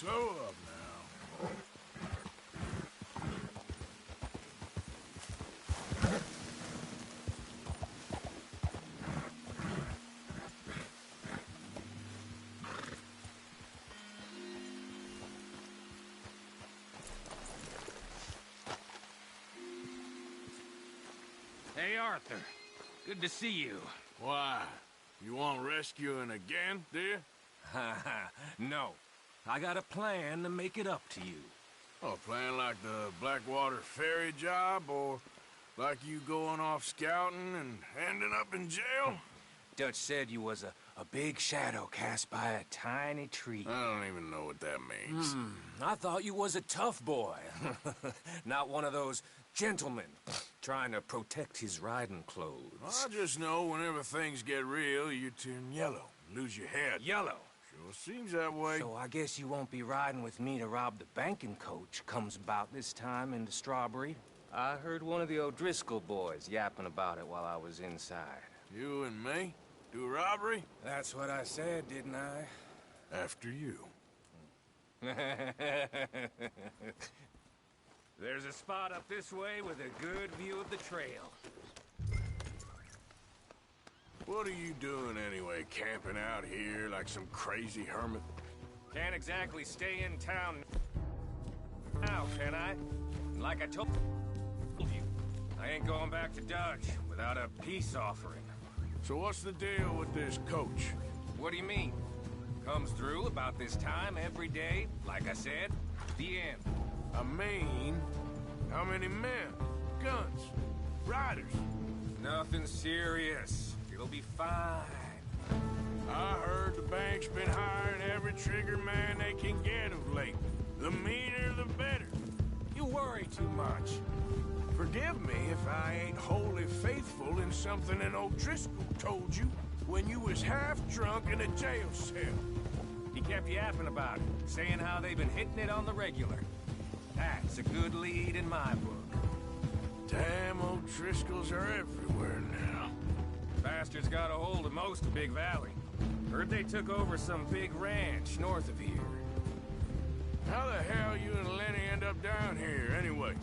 Slow up now. Hey, Arthur. Good to see you. Why? You want rescuing again, dear? No. I got a plan to make it up to you. Oh, playing like the Blackwater ferry job, or like you going off scouting and ending up in jail? Dutch said you was a big shadow cast by a tiny tree. I don't even know what that means. I thought you was a tough boy. Not one of those gentlemen trying to protect his riding clothes. I just know whenever things get real, you turn yellow, lose your head. Yellow. Sure seems that way. So I guess you won't be riding with me to rob the banking coach comes about this time into Strawberry. I heard one of the O'Driscoll boys yapping about it while I was inside. You and me? Do a robbery? That's what I said, didn't I? After you. There's a spot up this way with a good view of the trail. What are you doing anyway, camping out here like some crazy hermit? Can't exactly stay in town now, can I? Like I told you, I ain't going back to Dutch without a peace offering. So what's the deal with this coach? What do you mean? Comes through about this time every day, like I said, the end. I mean, how many men, guns, riders? Nothing serious. It'll be fine. I heard the bank's been hiring every trigger man they can get of late. The meaner, the better. You worry too much. Forgive me if I ain't wholly faithful in something an O'Driscoll told you when you was half drunk in a jail cell. He kept yapping about it, saying how they've been hitting it on the regular. That's a good lead in my book. Damn O'Driscolls are everywhere now. Bastards got a hold of most of Big Valley. Heard they took over some big ranch north of here. How the hell you and Lenny end up down here, anyway?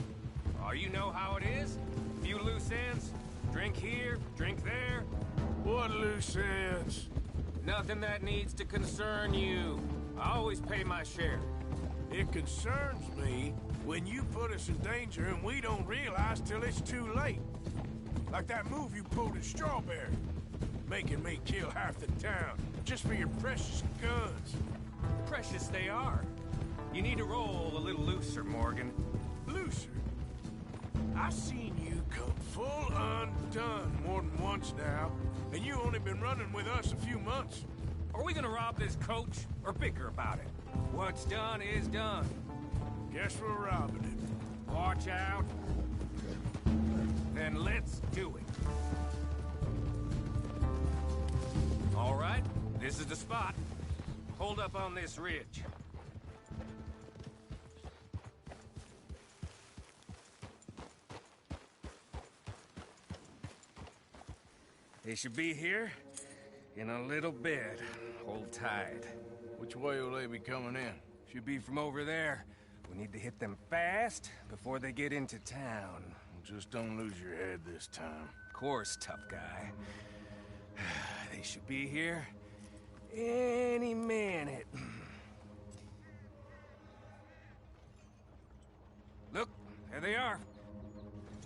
Oh, you know how it is? Few loose ends. Drink here, drink there. What loose ends? Nothing that needs to concern you. I always pay my share. It concerns me when you put us in danger and we don't realize till it's too late. Like that move you pulled in Strawberry. Making me kill half the town, just for your precious guns. Precious they are. You need to roll a little looser, Morgan. Looser? I've seen you come full undone more than once now, and you only been running with us a few months. Are we gonna rob this coach, or bicker about it? What's done is done. Guess we're robbing it. Watch out. Then let's do it. All right, this is the spot. Hold up on this ridge. They should be here in a little bit. Hold tight. Which way will they be coming in? Should be from over there. We need to hit them fast before they get into town. Just don't lose your head this time. Of course, tough guy. They should be here any minute. Look, there they are.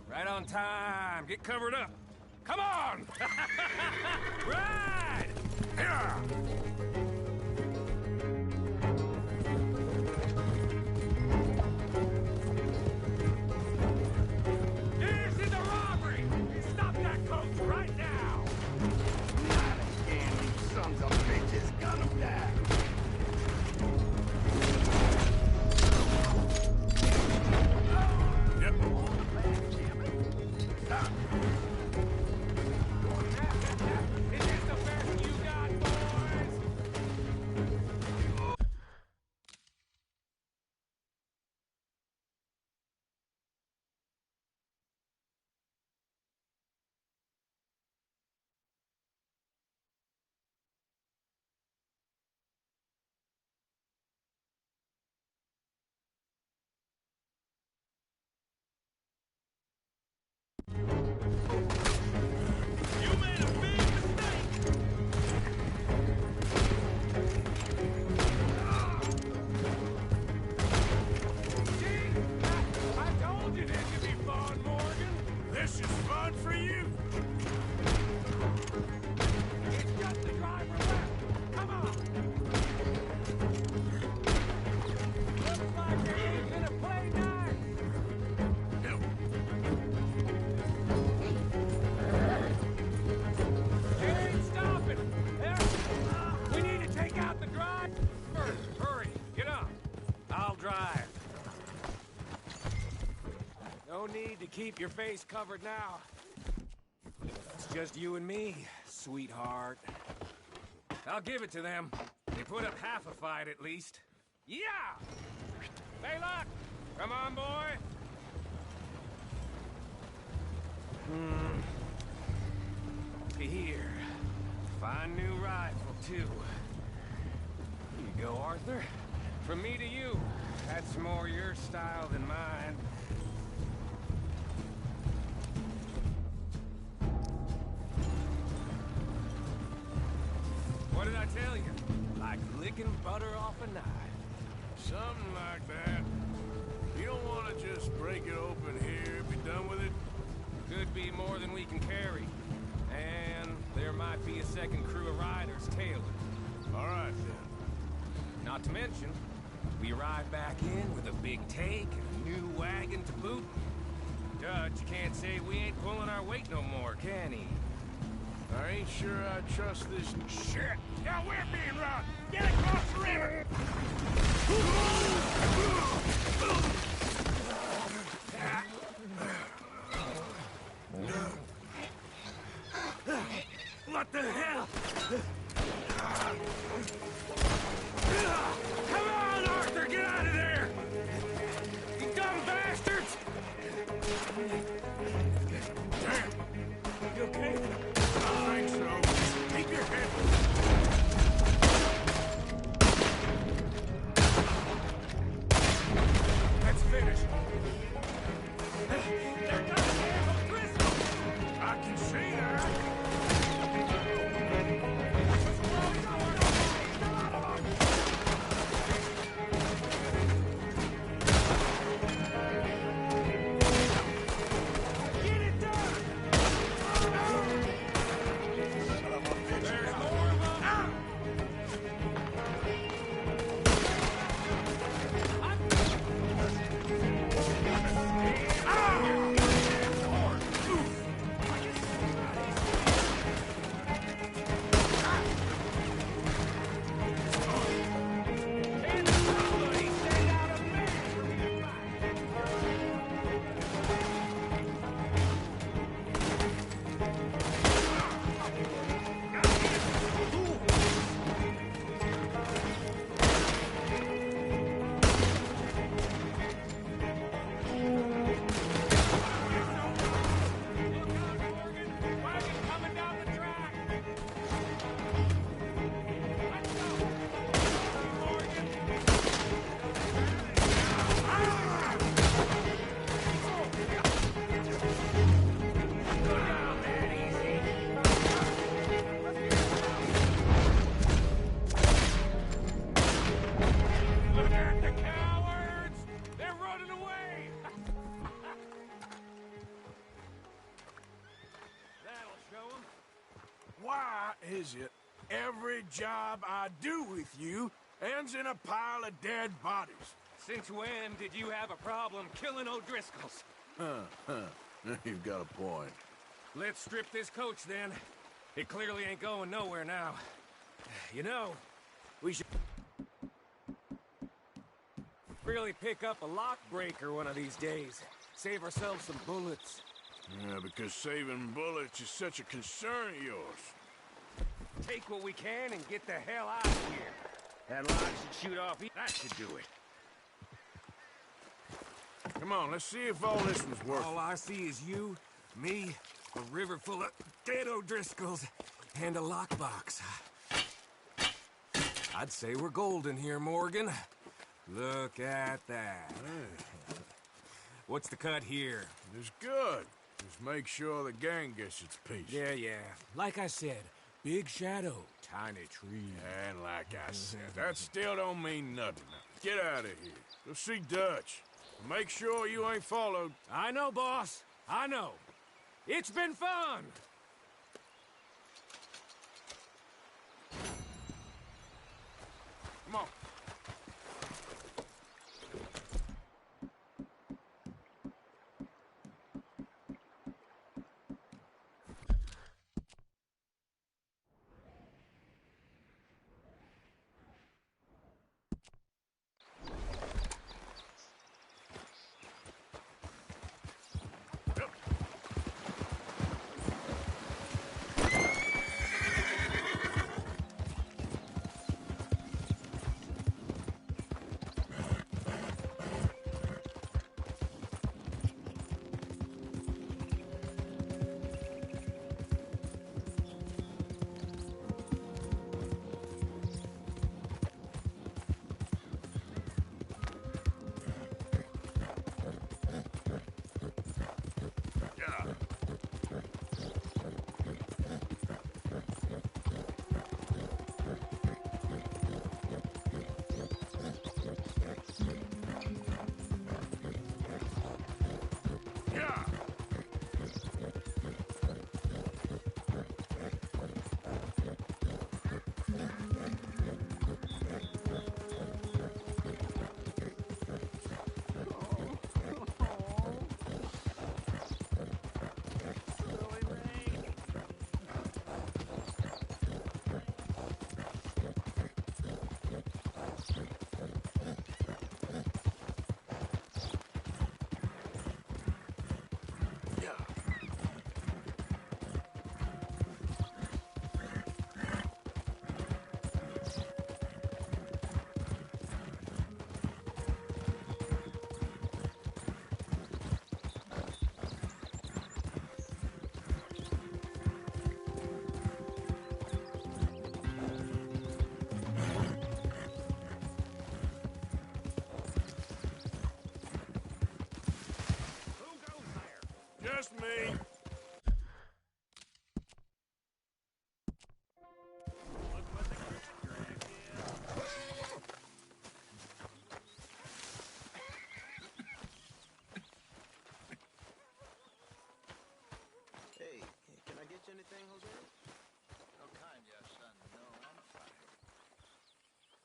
Right on time. Get covered up. Come on! Ride! Yeah! This is a robbery! Stop that coach right now! Not again, you sons of bitches! Gun them down! Yep. Stop! You made a big mistake! I told you this could be fun, Morgan! This is fun for you. It's just the driver left! Come on! Looks like they ain't gonna play nice! They ain't stopping! We need to take out the driver! Hurry, get up! I'll drive. No need to keep your face covered now. It's just you and me, sweetheart. I'll give it to them. They put up half a fight at least. Yeah! Hey, look! Come on, boy! Here. Fine new rifle, too. Here you go, Arthur. From me to you. That's more your style than mine. What did I tell you? Like licking butter off a knife. Something like that. You don't want to just break it open here, be done with it? Could be more than we can carry. And there might be a second crew of riders tailing. All right, then. Not to mention, we ride back in with a big take and a new wagon to boot. Dutch can't say we ain't pulling our weight no more, can he? I ain't sure I trust this shit. Now we're being robbed. Get across the river. What the hell? Come on, Arthur, get out of there! You dumb bastards! Damn. You okay? I think so. Keep your head. Let's finish. They're gonna handle Driscoll! I can see that. Get it done! There's more of them! Can somebody send out a man for me to fight? Look out, Morgan! Wagon coming down the track! Let's go! Morgan! Go down there, easy! Look at the cowards! They're running away! That'll show them. Why is it every job I do with you ends in a pile of dead bodies? Since when did you have a problem killing O'Driscolls? You've got a point. Let's strip this coach then. It clearly ain't going nowhere now. You know, we should really pick up a lock breaker one of these days. Save ourselves some bullets. Yeah, because saving bullets is such a concern of yours. Take what we can and get the hell out of here. That lock should shoot off. That should do it. Come on, let's see if all this was worth All I see is you, me, a river full of dead O'Driscolls, and a lockbox. I'd say we're golden here, Morgan. Look at that. What's the cut here? It's good. Just make sure the gang gets its piece. Yeah. Like I said, big shadow, tiny tree. And like I said, that still don't mean nothing. Get out of here. Go see Dutch. Make sure you ain't followed. I know, boss. I know. It's been fun! Come on. Just me. Hey, can I get you anything, Jose? How kind, your son. No, I'm fine.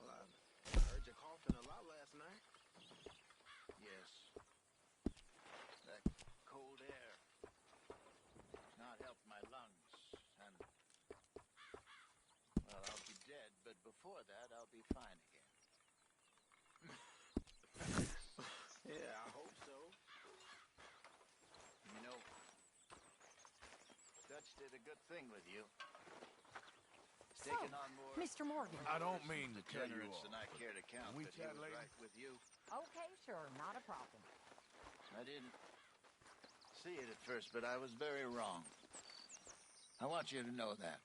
Well, I heard you coughing a lot last night. Yes. That cold air has not helped my lungs, and... well, I'll be dead, but before that, I'll be fine again. Yeah, I hope so. You know, Dutch did a good thing with you. He's taken on more Mr. Morgan. I don't mean to cut you degenerates off. than I care to count, We but he chat was later? right with you. Okay, sure, not a problem. I didn't see it at first, but I was very wrong. I want you to know that.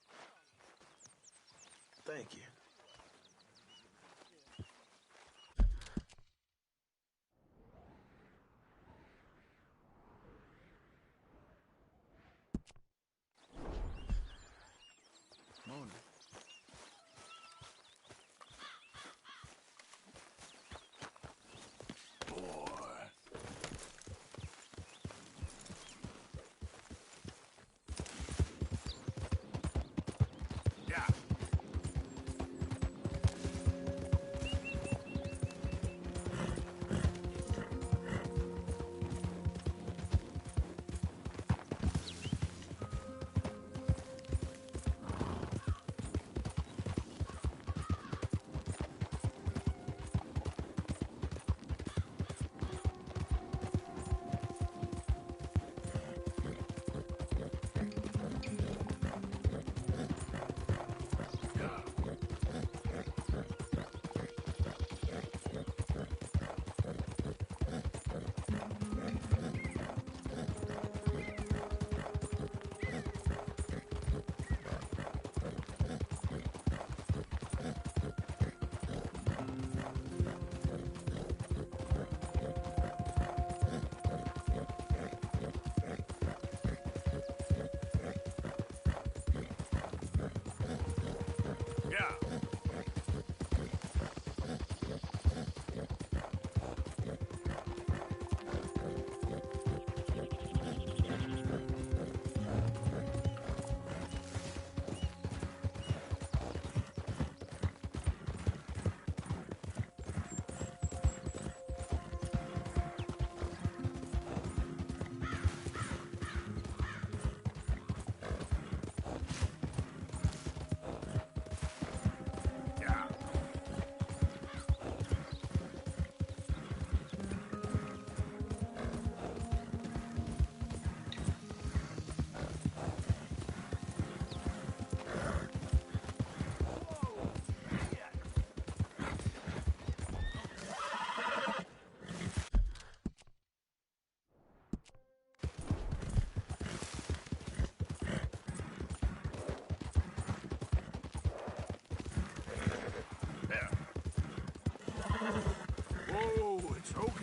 Thank you. Morning. Boy. Yeah.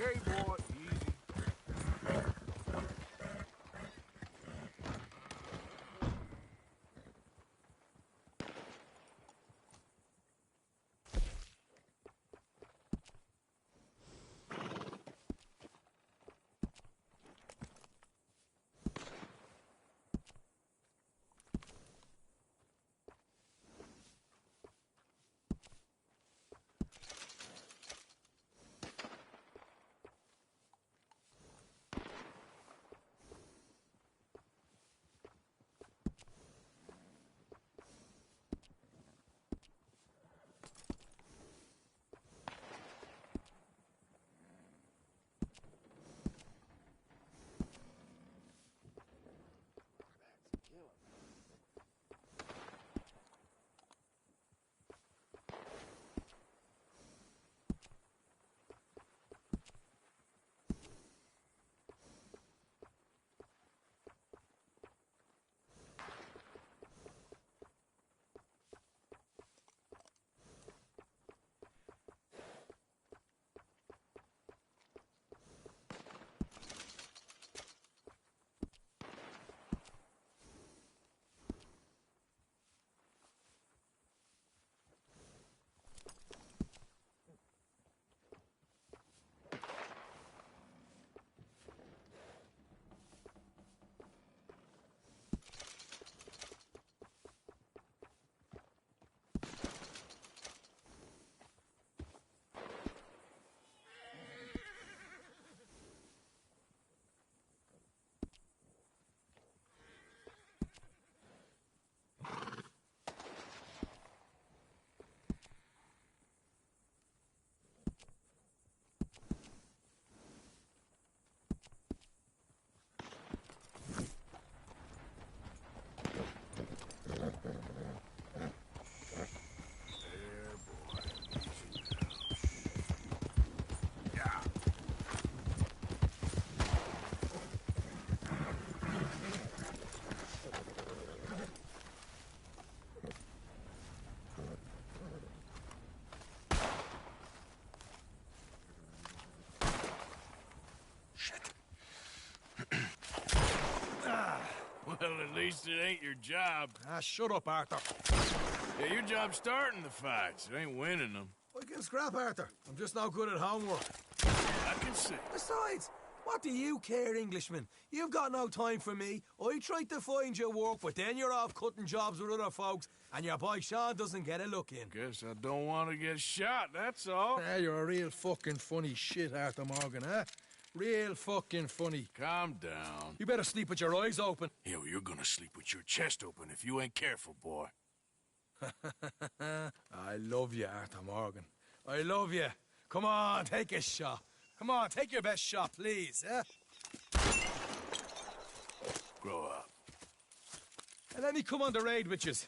Okay, boy. Easy. Well, at least it ain't your job. Ah, shut up, Arthur. Yeah, your job's starting the fights. It ain't winning them. I can scrap, Arthur. I'm just not good at homework. I can see. Besides, what do you care, Englishman? You've got no time for me. I tried to find you work, but then you're off cutting jobs with other folks, and your boy Sean doesn't get a look in. Guess I don't want to get shot, that's all. Ah, you're a real fucking funny shit, Arthur Morgan, huh? Real fucking funny. Calm down. You better sleep with your eyes open. Yeah, well, you're gonna sleep with your chest open if you ain't careful, boy. I love you, Arthur Morgan. I love you. Come on, take a shot. Come on, take your best shot, please, eh? Grow up. And let me come on the raid with yous.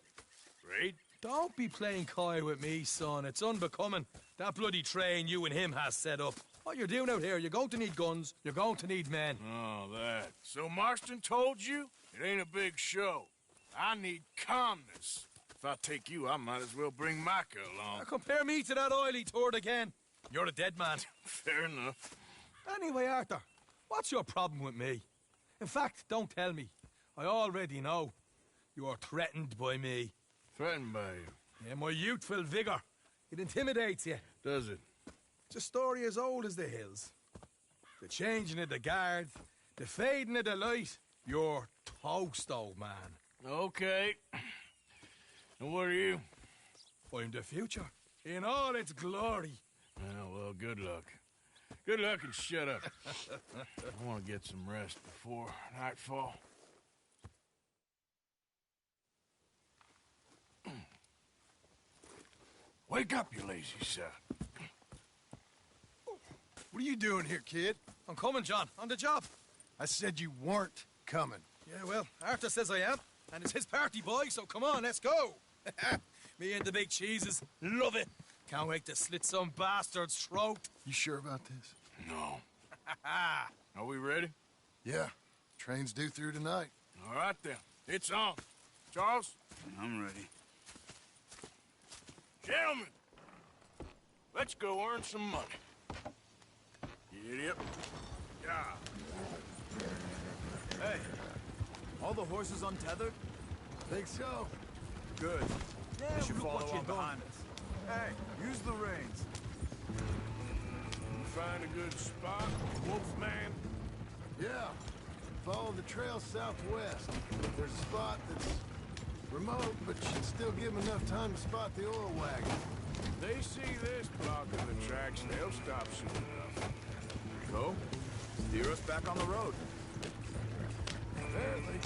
Raid? Don't be playing coy with me, son. It's unbecoming. That bloody train you and him has set up. What you're doing out here, you're going to need guns, you're going to need men. Oh, that. So Marston told you? It ain't a big show. I need calmness. If I take you, I might as well bring Micah along. Now compare me to that oily turd again. You're a dead man. Fair enough. Anyway, Arthur, what's your problem with me? In fact, don't tell me. I already know. You're threatened by me. Threatened by you. Yeah, my youthful vigor. It intimidates you. Does it? It's a story as old as the hills. The changing of the guard, the fading of the light. You're toast, old man. Okay. And what are you? I'm the future, in all its glory. Well, good luck. Good luck and shut up. I want to get some rest before nightfall. Wake up, you lazy son. What are you doing here, kid? I'm coming, John. On the job. I said you weren't coming. Yeah, well, Arthur says I am. And it's his party, boy, so come on, let's go. Me and the big cheeses. Love it. Can't wait to slit some bastard's throat. You sure about this? No. Are we ready? Yeah. Train's due through tonight. All right, then. It's on. Charles? I'm ready. Gentlemen, let's go earn some money. idiot. Yeah. Hey, all the horses untethered? Think so? Good. Now They should look follow what on you've done. behind us. Hey, use the reins. You find a good spot, Wolfman? Yeah. Follow the trail southwest. There's a spot that's remote, but should still give them enough time to spot the oil wagon. They see this blocking the tracks, they'll stop soon enough. Go. Steer us back on the road. Apparently,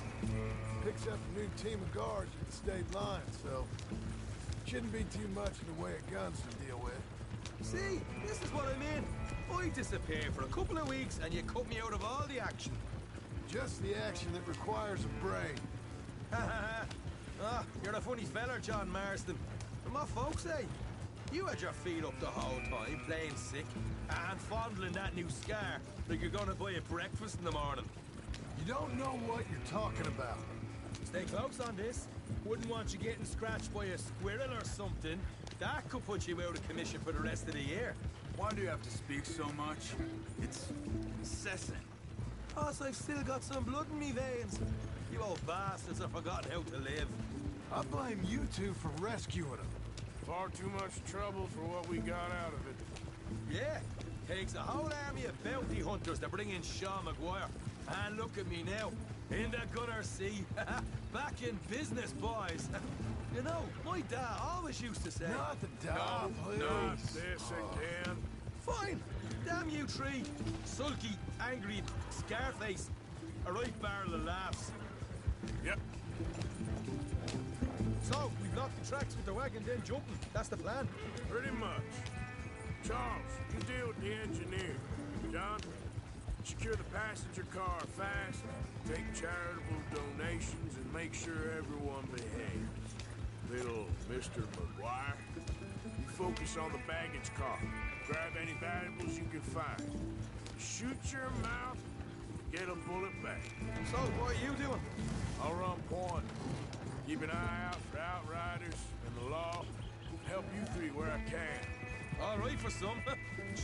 picks up a new team of guards at the state line, so shouldn't be too much in the way of guns to deal with. See, this is what I mean. I disappear for a couple of weeks and you cut me out of all the action. Just the action that requires a brain. You're a funny feller, John Marston. And what folks say? You had your feet up the whole time, playing sick, and fondling that new scar like you're gonna buy a breakfast in the morning. You don't know what you're talking about. Stay close on this. Wouldn't want you getting scratched by a squirrel or something. That could put you out of commission for the rest of the year. Why do you have to speak so much? It's incessant. Plus, I've still got some blood in me veins. You old bastards have forgotten how to live. I blame you two for rescuing him. Far too much trouble for what we got out of it. Yeah, takes a whole army of bounty hunters to bring in Sean McGuire. And look at me now, in the Gunner Sea. Back in business, boys. You know, my dad always used to say... Not the dog, please. Not this again. Fine, damn you three. Sulky, angry, Scarface. A right barrel of laughs. Yep. So, we block the tracks with the wagon, then jumping. That's the plan. Pretty much. Charles, you deal with the engineer. John, secure the passenger car fast, take charitable donations, and make sure everyone behaves. Little Mr. McGuire, you focus on the baggage car. Grab any valuables you can find. Shoot your mouth, get a bullet back. So, what are you doing? I'll run point. Keep an eye out for outriders and the law. Help you three where I can. All right for some.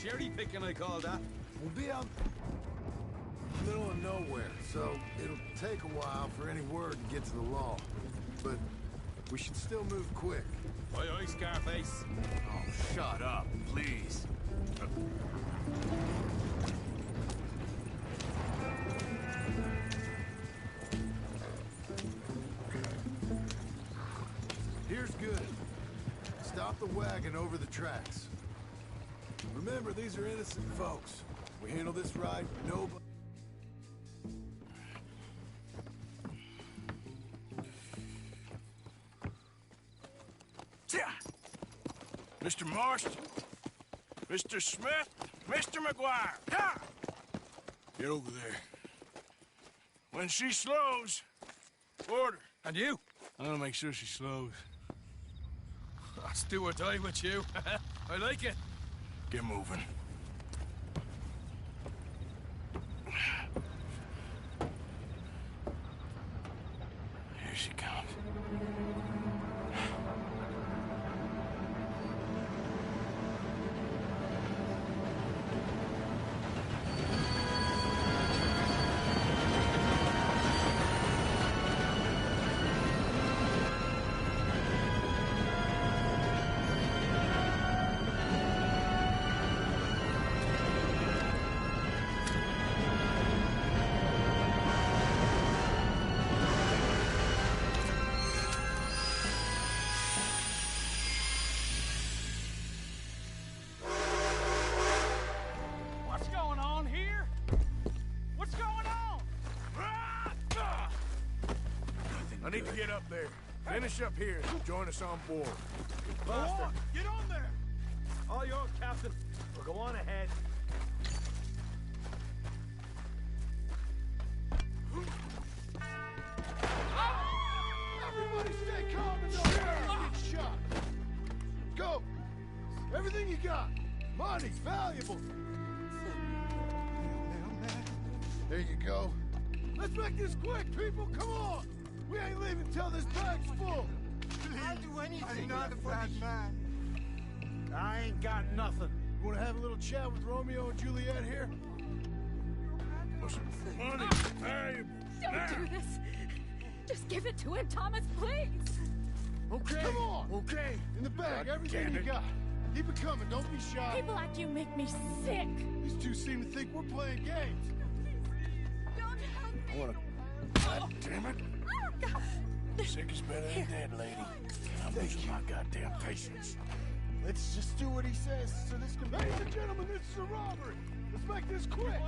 Cherry picking, I call that. We'll be out in the middle of nowhere, so it'll take a while for any word to get to the law. But we should still move quick. Aye, aye, Scarface. Oh, shut up, please. Here's good. Stop the wagon over the tracks. Remember, these are innocent folks. We handle this right, nobody... Mr. Marston, Mr. Smith, Mr. McGuire, ha! Get over there. When she slows, order. And you? I'm gonna make sure she slows. I'll do or die with you. I like it. Get moving. Here she comes. What's going on here? What's going on? I need to get up there. Finish up here and join us on board. Bastard. Get on there! All yours, Captain. We'll go on ahead. Everybody stay calm and don't get shot. Go! Everything you got. Money's valuable. There you go. Let's make this quick, people. Come on. We ain't leaving till this bag's full. I'll do anything. I'm not a bad man. I ain't got nothing. You want to have a little chat with Romeo and Juliet here? What's money, valuables? Don't do this. Just give it to him, Thomas, please. Okay. Come on. Okay. In the bag, everything you got. Keep it coming. Don't be shy. People like you make me sick. These two seem to think we're playing games. Don't help me. I wanna... God damn it. Sick is better than dead, lady. I'm losing my goddamn patience. Let's just do what he says so this can... Ladies and gentlemen, this is a robbery. Let's make this quick.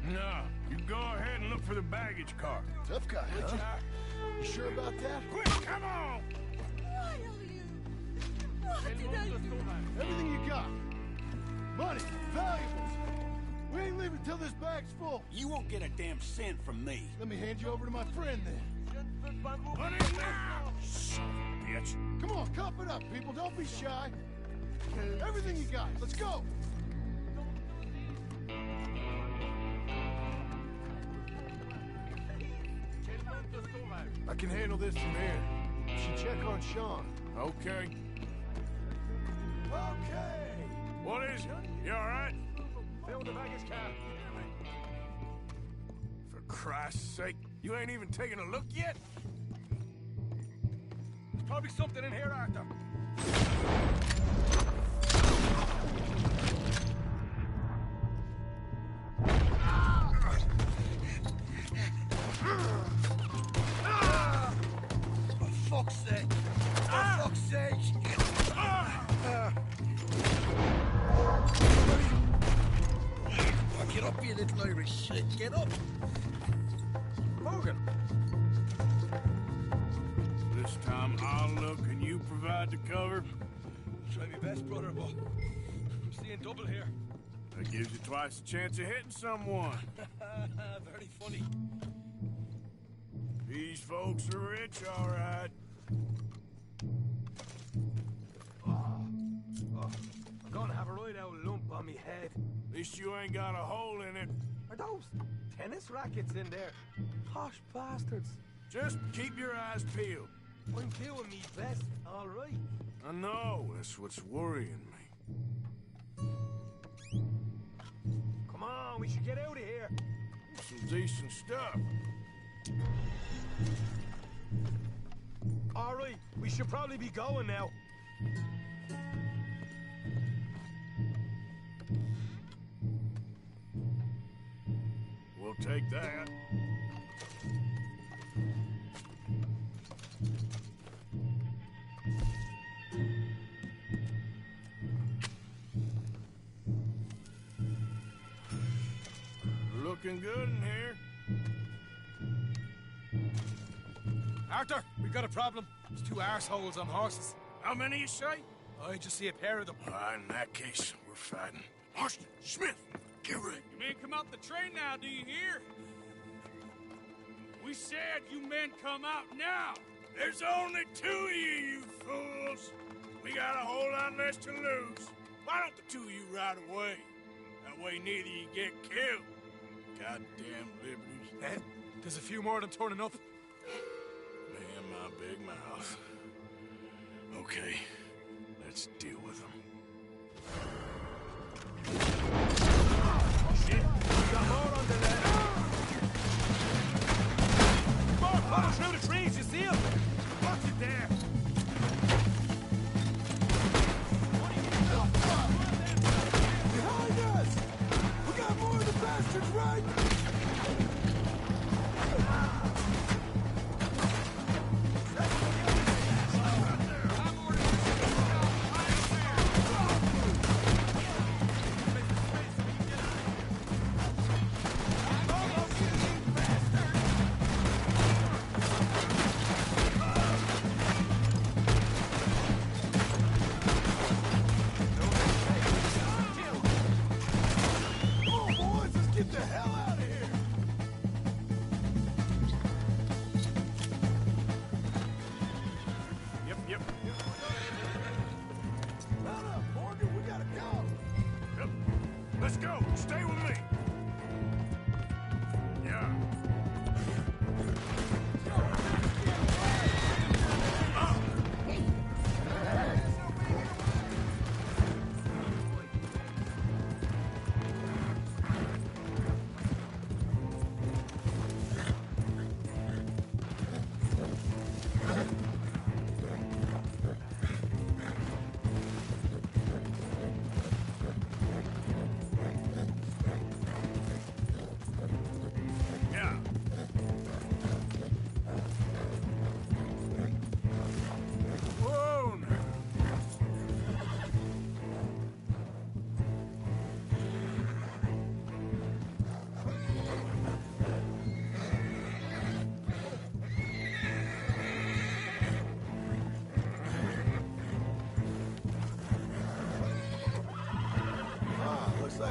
No, you go ahead and look for the baggage car. Tough guy, huh? You sure about that? Quick, come on! Why are you? What did I do? Everything you got. Money, valuables. We ain't leaving till this bag's full. You won't get a damn cent from me. Let me hand you over to my friend then. Money now! Son of a bitch. Come on, cup it up, people. Don't be shy. Everything you got. Let's go. I can handle this from here. You should check on Sean. Okay. Okay. What is it? You all right? Fill the baggage car. For Christ's sake, you ain't even taken a look yet? There's probably something in here, Arthur. For fuck's sake! For fuck's sake! Get up, you little Irish shit! Get up! Morgan! This time I'll look and you provide the cover. Try my best, brother, but I'm seeing double here. That gives you twice the chance of hitting someone. Very funny. These folks are rich, all right. I'm gonna have a right out lump on me head. At least you ain't got a hole in it. Are those tennis rackets in there? Posh bastards. Just keep your eyes peeled. I'm doing me best, all right. I know, that's what's worrying me. Come on, we should get out of here. Some decent stuff. All right, we should probably be going now. We'll take that. Looking good in here. Arthur, we got a problem. There's two arseholes on horses. How many you say? I just see a pair of them. In that case, we're fighting. Marston, Smith, get ready. You men come out the train now, do you hear? We said you men come out now. There's only two of you fools. We got a whole lot less to lose. Why don't the two of you ride away? That way neither of you get killed. Goddamn liberties. Eh? There's a few more of them turning up. Me and my big mouth. Okay, let's deal with them. Shit, we got more on the left. More coming through the trees, you see them? Watch it there. Behind us! We got more of the bastards, right?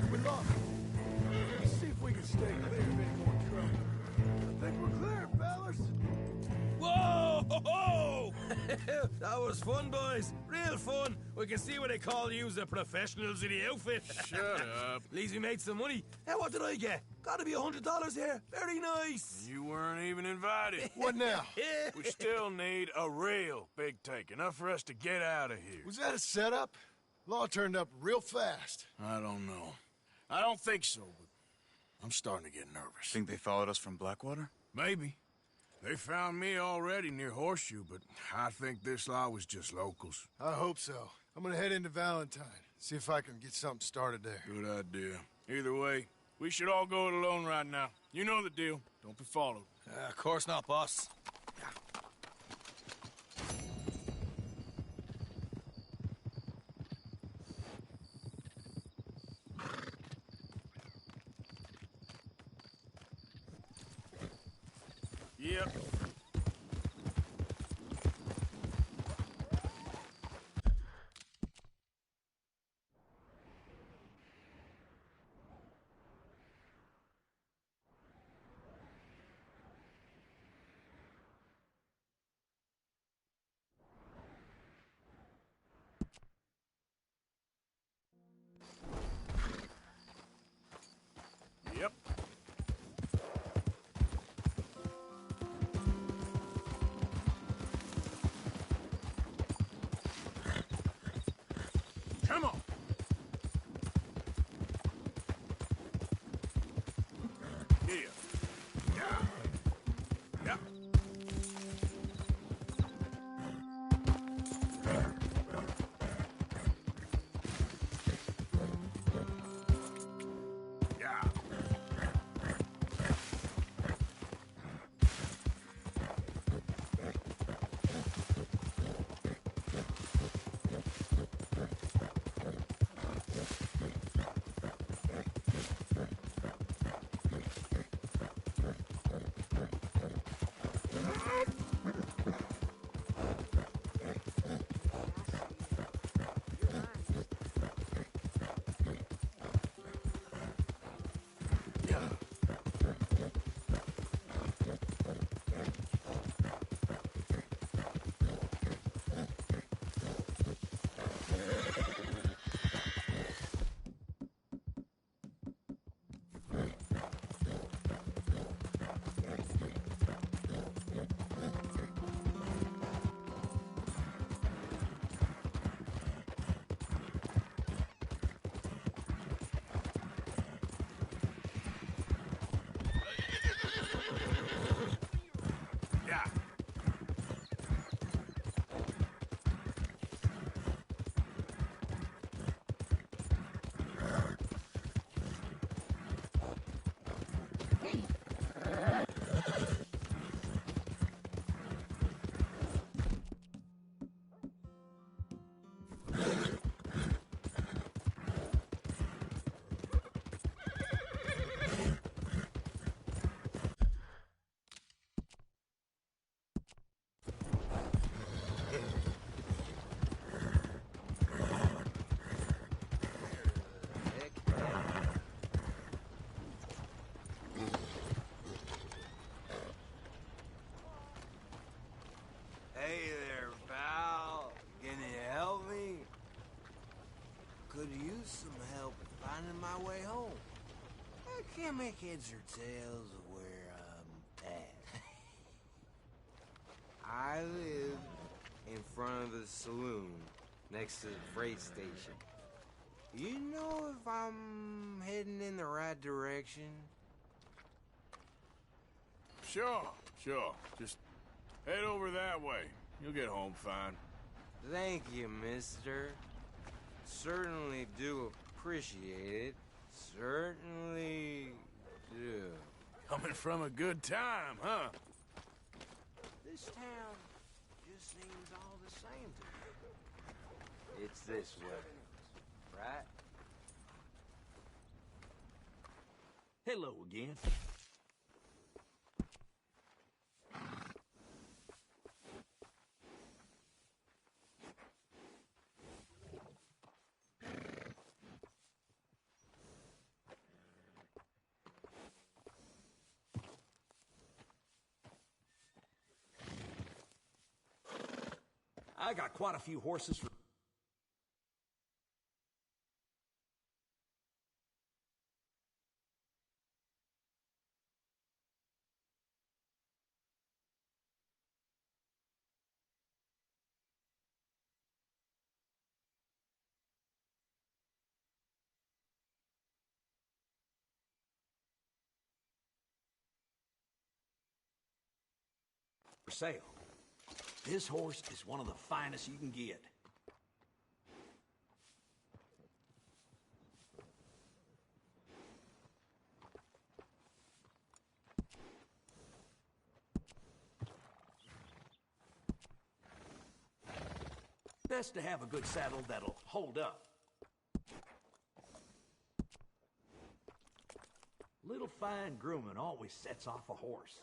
like we lost. Let's see if we can stay clear of any more trouble. I think we're clear, fellas. Whoa! Ho, ho! That was fun, boys. Real fun. We can see what they call you the professionals in the outfit. Shut up. At least we made some money. Hey, what did I get? Gotta be $100 here. Very nice. You weren't even invited. What now? We still need a real big take, enough for us to get out of here. Was that a setup? Law turned up real fast. I don't know. I don't think so, but I'm starting to get nervous. Think they followed us from Blackwater? Maybe. They found me already near Horseshoe, but I think this lot was just locals. I hope so. I'm gonna head into Valentine, see if I can get something started there. Good idea. Either way, we should all go it alone right now. You know the deal. Don't be followed. Of course not, boss. Yep. Yep. Come on. Here. Yeah. Yep. Yeah. Yeah. Hey there, pal. Can you help me? Could use some help finding my way home. I can't make heads or tails of where I'm at. I live in front of the saloon next to the freight station. You know if I'm heading in the right direction? Sure. Just head over that way. You'll get home fine. Thank you, mister. Certainly do appreciate it. Certainly do. Coming from a good time, huh? This town just seems all the same to me. It's this way, right? Hello again. I got quite a few horses for... sale. This horse is one of the finest you can get. Best to have a good saddle that'll hold up. Little fine grooming always sets off a horse.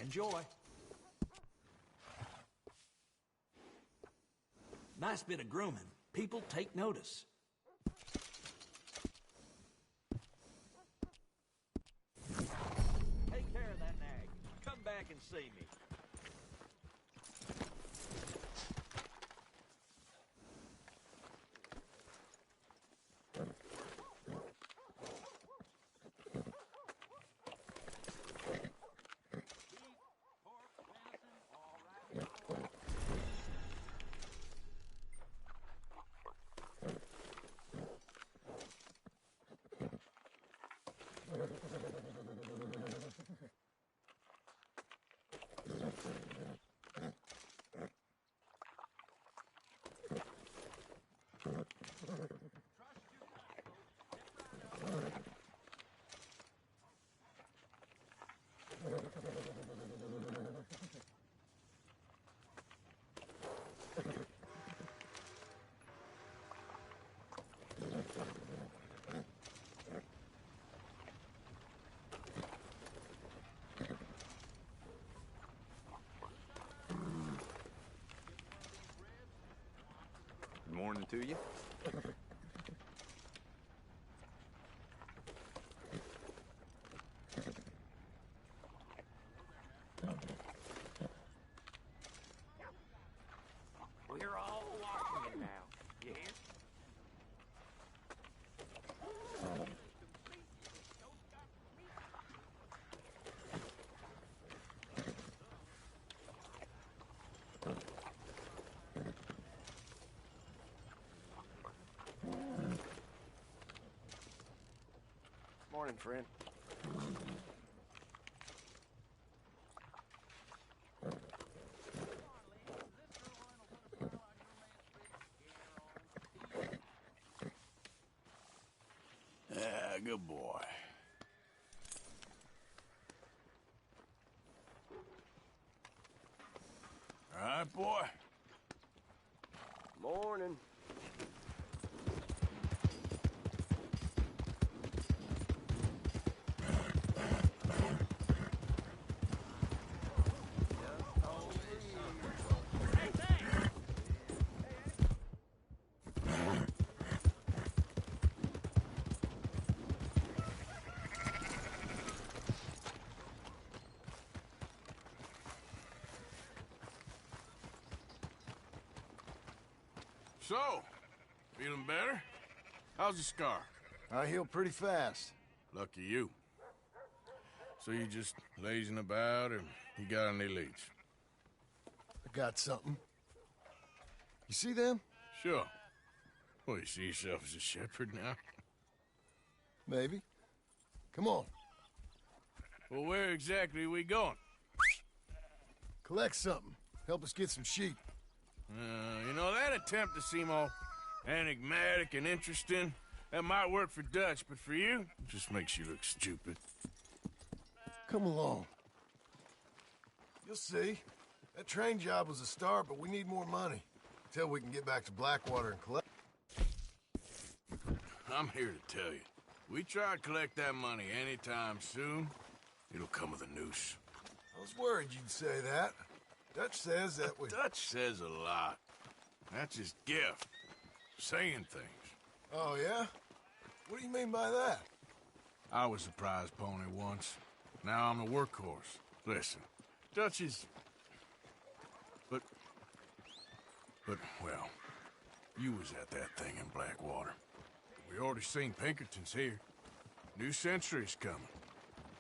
Enjoy. Nice bit of grooming. People take notice. Take care of that nag. Come back and see me. Good morning to you. We're all watching you now. You hear? Morning, friend. Yeah, good boy. All right, boy. Morning. So, feeling better? How's your scar? I heal pretty fast. Lucky you. So you just lazing about, or you got any leads? I got something. You see them? Sure. Well, you see yourself as a shepherd now? Maybe. Come on. Well, where exactly are we going? Collect something. Help us get some sheep. You know, that attempt to seem all enigmatic and interesting, that might work for Dutch, but for you, it just makes you look stupid. Come along. You'll see. That train job was a start, but we need more money. Until we can get back to Blackwater and collect. I'm here to tell you. We try to collect that money anytime soon, it'll come with a noose. I was worried you'd say that. Dutch says that we... Dutch says a lot. That's his gift. Saying things. Oh, yeah? What do you mean by that? I was the prize pony once. Now I'm the workhorse. Listen, Dutch is... But, well, you was at that thing in Blackwater. We already seen Pinkertons here. New century's coming.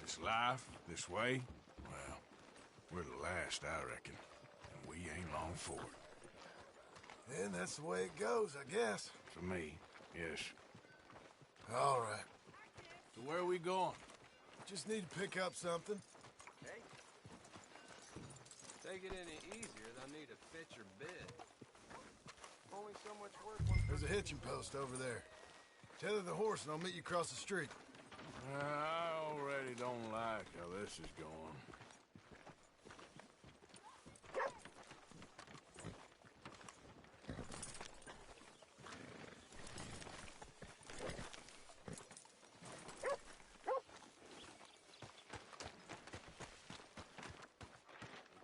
This life, this way, well, we're the last, I reckon. And we ain't long for it. And that's the way it goes, I guess. For me, yes. All right. So where are we going? Just need to pick up something. Hey. Take it any easier, I need to fit your bid. Only so much work. There's a hitching post over there. Tether the horse and I'll meet you across the street. I already don't like how this is going.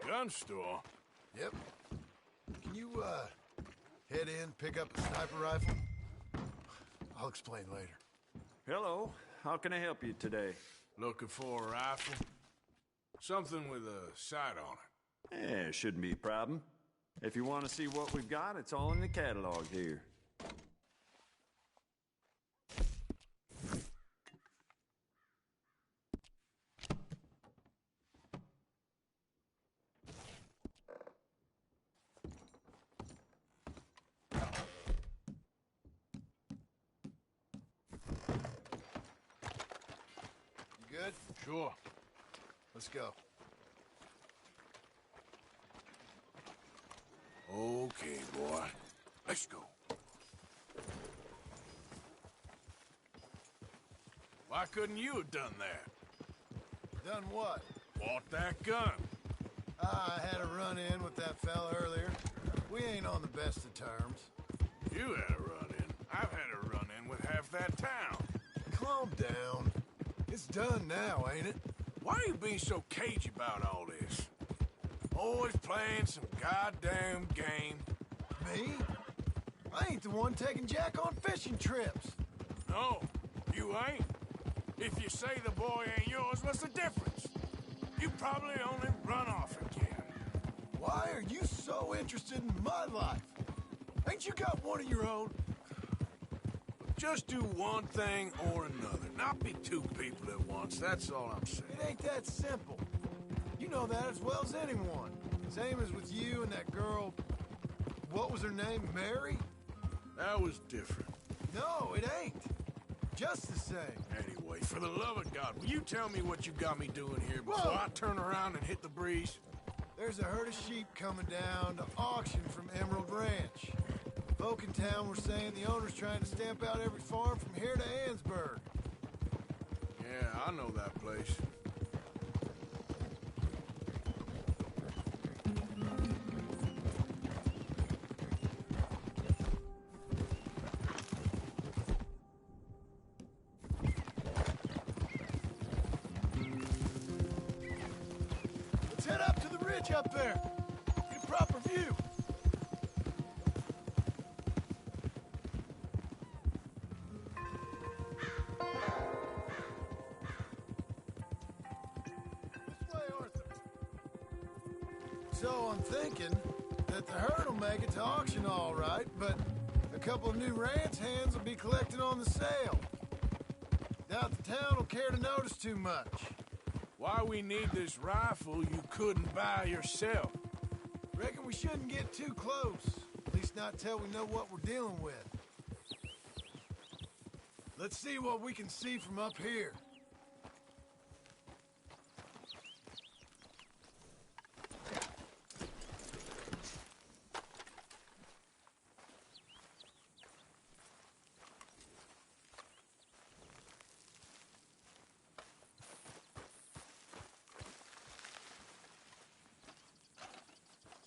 Gun store? Yep. Can you, head in, pick up a sniper rifle? I'll explain later. Hello. How can I help you today? Looking for a rifle? Something with a sight on it. Yeah, shouldn't be a problem. If you want to see what we've got, it's all in the catalog here. Good? Sure. Let's go. Okay, boy. Let's go. Why couldn't you have done that? Done what? Bought that gun. I had a run-in with that fella earlier. We ain't on the best of terms. You had a run-in. I've had a run-in with half that town. Calm down. It's done now, ain't it? Why are you being so cagey about all this? Always playing some goddamn game. Me? I ain't the one taking Jack on fishing trips. No, you ain't. If you say the boy ain't yours, what's the difference? You probably only run off again. Why are you so interested in my life? Ain't you got one of your own? Just do one thing or another. Not be two people at once, that's all I'm saying. It ain't that simple. You know that as well as anyone. Same as with you and that girl... What was her name? Mary? That was different. No, it ain't. Just the same. Anyway, for the love of God, will you tell me what you got me doing here before I turn around and hit the breeze? There's a herd of sheep coming down to auction from Emerald Ranch. Folk in town were saying the owner's trying to stamp out every farm from here to Ansburg. Yeah, I know that place. Let's head up to the ridge up there. Get a proper view. So I'm thinking that the herd will make it to auction all right, but a couple of new ranch hands will be collected on the sale. Doubt the town will care to notice too much. Why we need this rifle you couldn't buy yourself? Reckon we shouldn't get too close. At least not till we know what we're dealing with. Let's see what we can see from up here.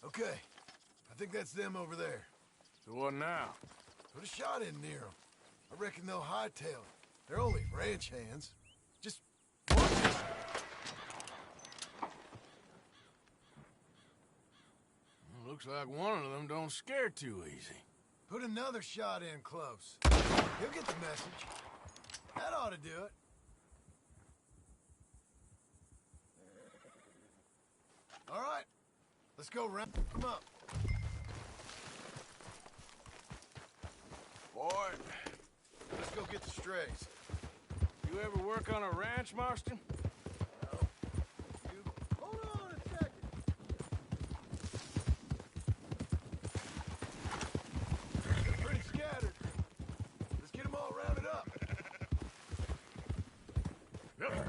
Okay, I think that's them over there. So what now? Put a shot in near them. I reckon they'll hightail it. They're only ranch hands. Just watch it. Looks like one of them don't scare too easy. Put another shot in close. He'll get the message. That ought to do it. Let's go round them up. Boy, Let's go get the strays. you ever work on a ranch, Marston? Hold on a second. They're pretty scattered. Let's get them all rounded up. Yep.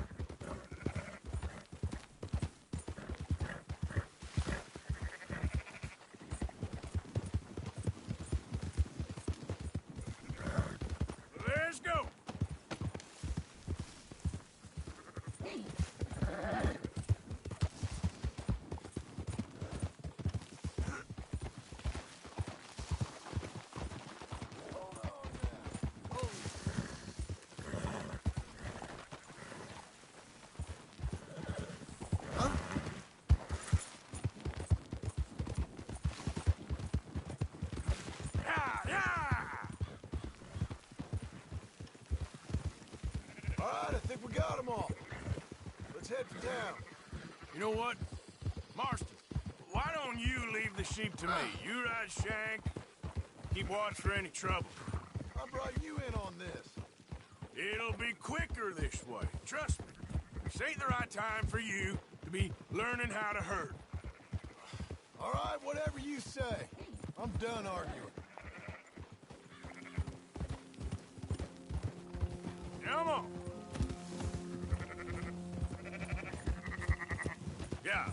Let's go. Yeah, yeah. All right, I think we got them all. Let's head to town. You know what? Marston, why don't you leave the sheep to me? You ride Shank, keep watch for any trouble. I brought you in on this. It'll be quicker this way. Trust me. This ain't the right time for you to be learning how to herd. All right, whatever you say. I'm done arguing. Come on. Yeah.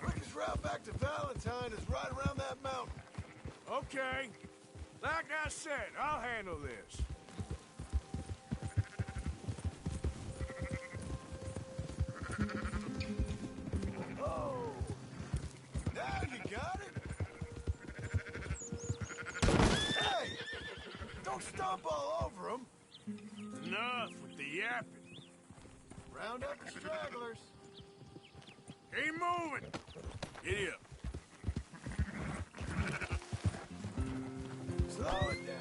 Quickest route back to Valentine is right around that mountain. Okay. Like I said, I'll handle this. Oh! Now you got it? Hey! Don't stomp all over them. Enough with the yapping. Round up the stragglers. Keep moving. Giddy up. Slow it down.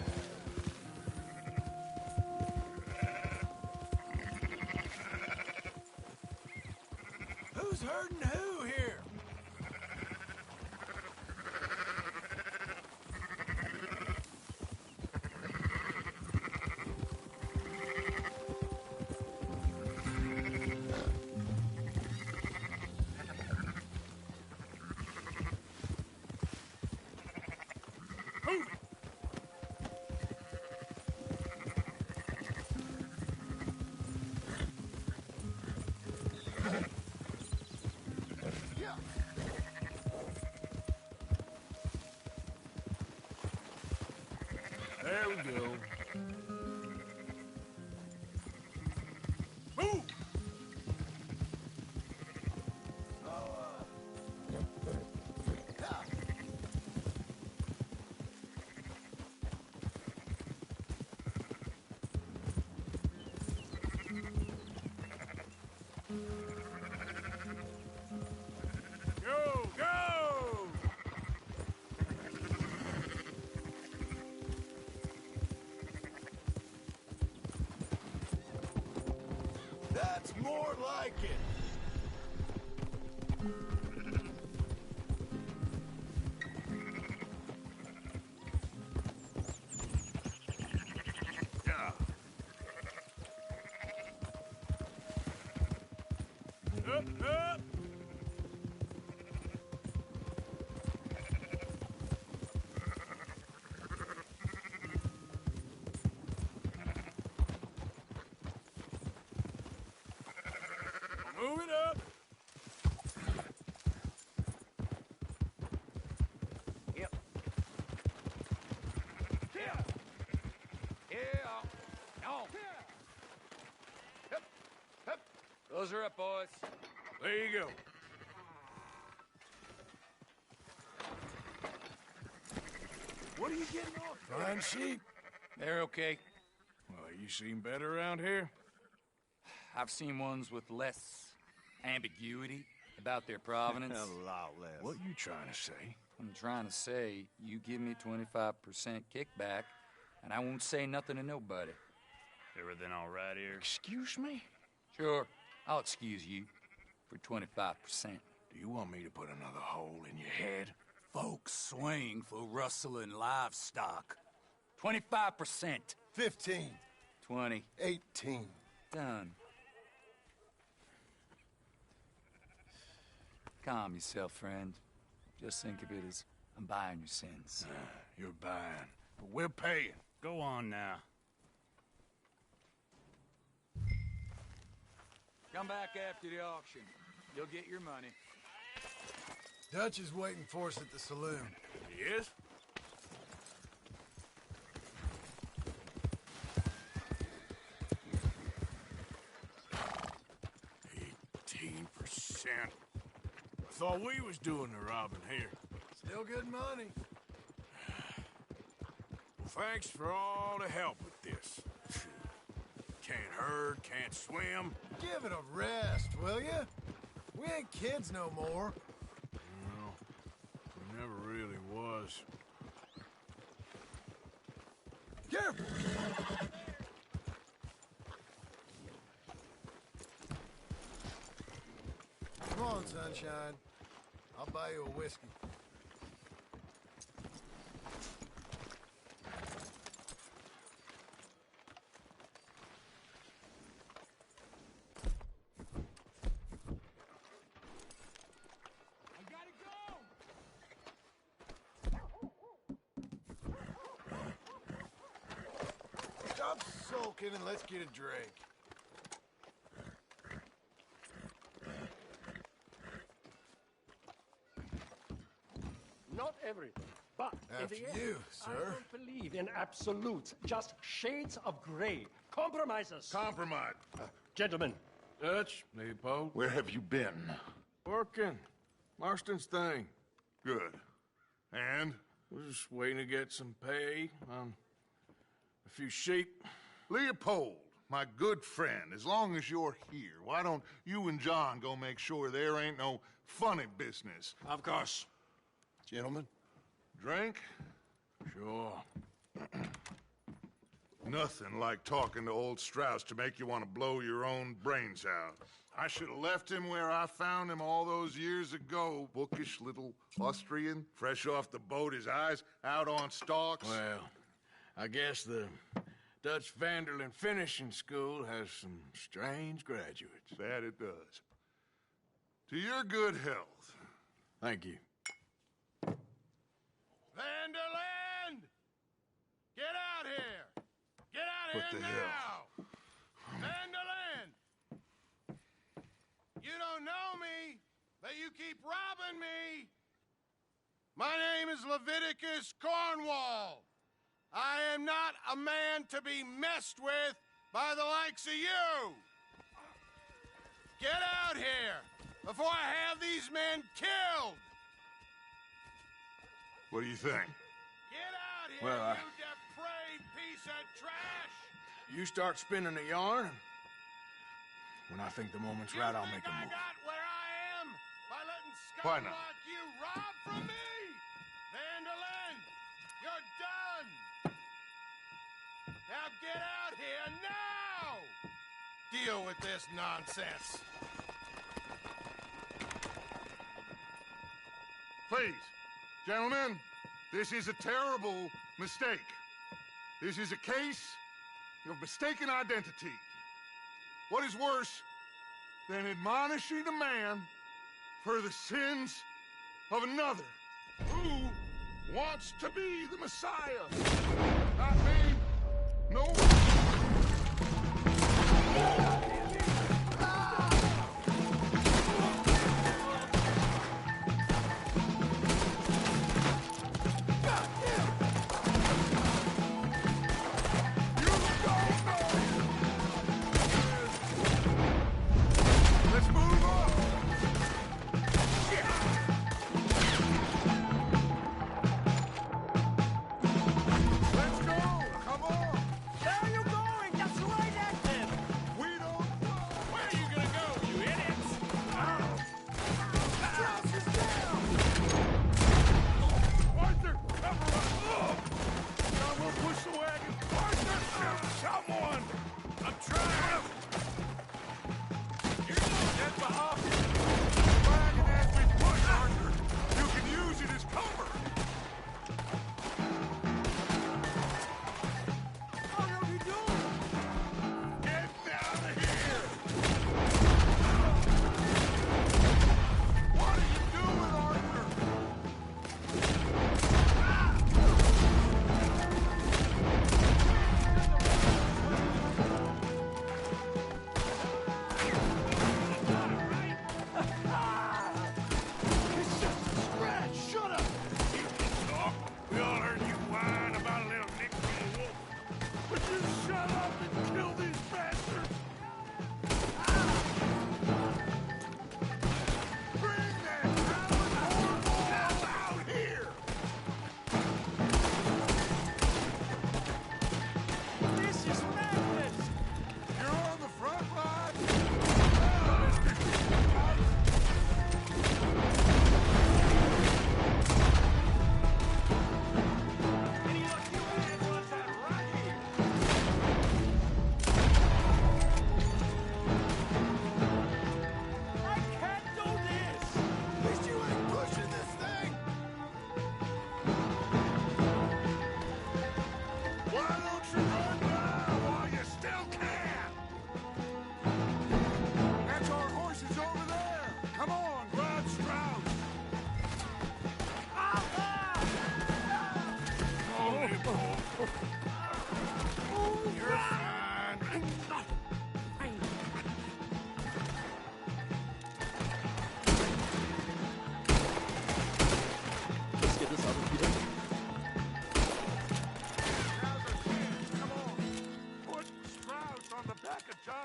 Who's herding who here? Move it. Yeah. There we go. Move! Go, go! That's more like it. Yeah. Up, up! Move it up! Yep. Yeah. Yeah. On. Yep. Yep. Those are up, boys. There you go. What are you getting off? Fine sheep. They're okay. Well, you seen better around here? I've seen ones with less ambiguity about their provenance. A lot less. What you trying to say? I'm trying to say, you give me 25% kickback, and I won't say nothing to nobody. Everything all right here? Excuse me? Sure, I'll excuse you. for 25%. Do you want me to put another hole in your head? Folks swing for rustling livestock. 25%. 15. 20. 18. Done. Calm yourself, friend. Just think of it as I'm buying your sins. You're buying, but we're paying. Go on now. Come back after the auction. You'll get your money. Dutch is waiting for us at the saloon. He is? I thought we was doing the robbing here. Still good money. Well, thanks for all the help with this. Can't herd, can't swim. Give it a rest, will you? We ain't kids no more. No, we never really was. Careful! Come on, sunshine. I'll buy you a whiskey. Stop sulking and let's get a drink. Not everything, but in After the end, you, I sir. don't believe in absolutes, just shades of gray, compromises. Compromise. Gentlemen, Dutch, Leopold. Where have you been? Working. Marston's thing. Good. And? We're just waiting to get some pay on a few sheep. Leopold, my good friend, as long as you're here, why don't you and John go make sure there ain't no funny business? Of course. Gentlemen, drink? Sure. Nothing like talking to old Strauss to make you want to blow your own brains out. I should have left him where I found him all those years ago. Bookish little Austrian, fresh off the boat, his eyes out on stalks. Well, I guess the Dutch Vanderlyn Finishing School has some strange graduates. That it does. To your good health. Thank you. Vanderlyn! Get out here! Get out What here the now! hell? Vanderlyn! You don't know me, but you keep robbing me! My name is Leviticus Cornwall. I am not a man to be messed with by the likes of you! Get out here before I have these men killed! What do you think? Get out here, you depraved piece of trash! You start spinning a yarn, and when I think the moment's right, I'll make a move. I got where I am by letting Why scum not? like you rob from me! Vanderlyn, you're done! Now get out here now! Deal with this nonsense. Please, gentlemen, this is a terrible mistake. This is a case of mistaken identity. What is worse than admonishing a man for the sins of another who wants to be the Messiah? Not me. No. Let's go! Come on!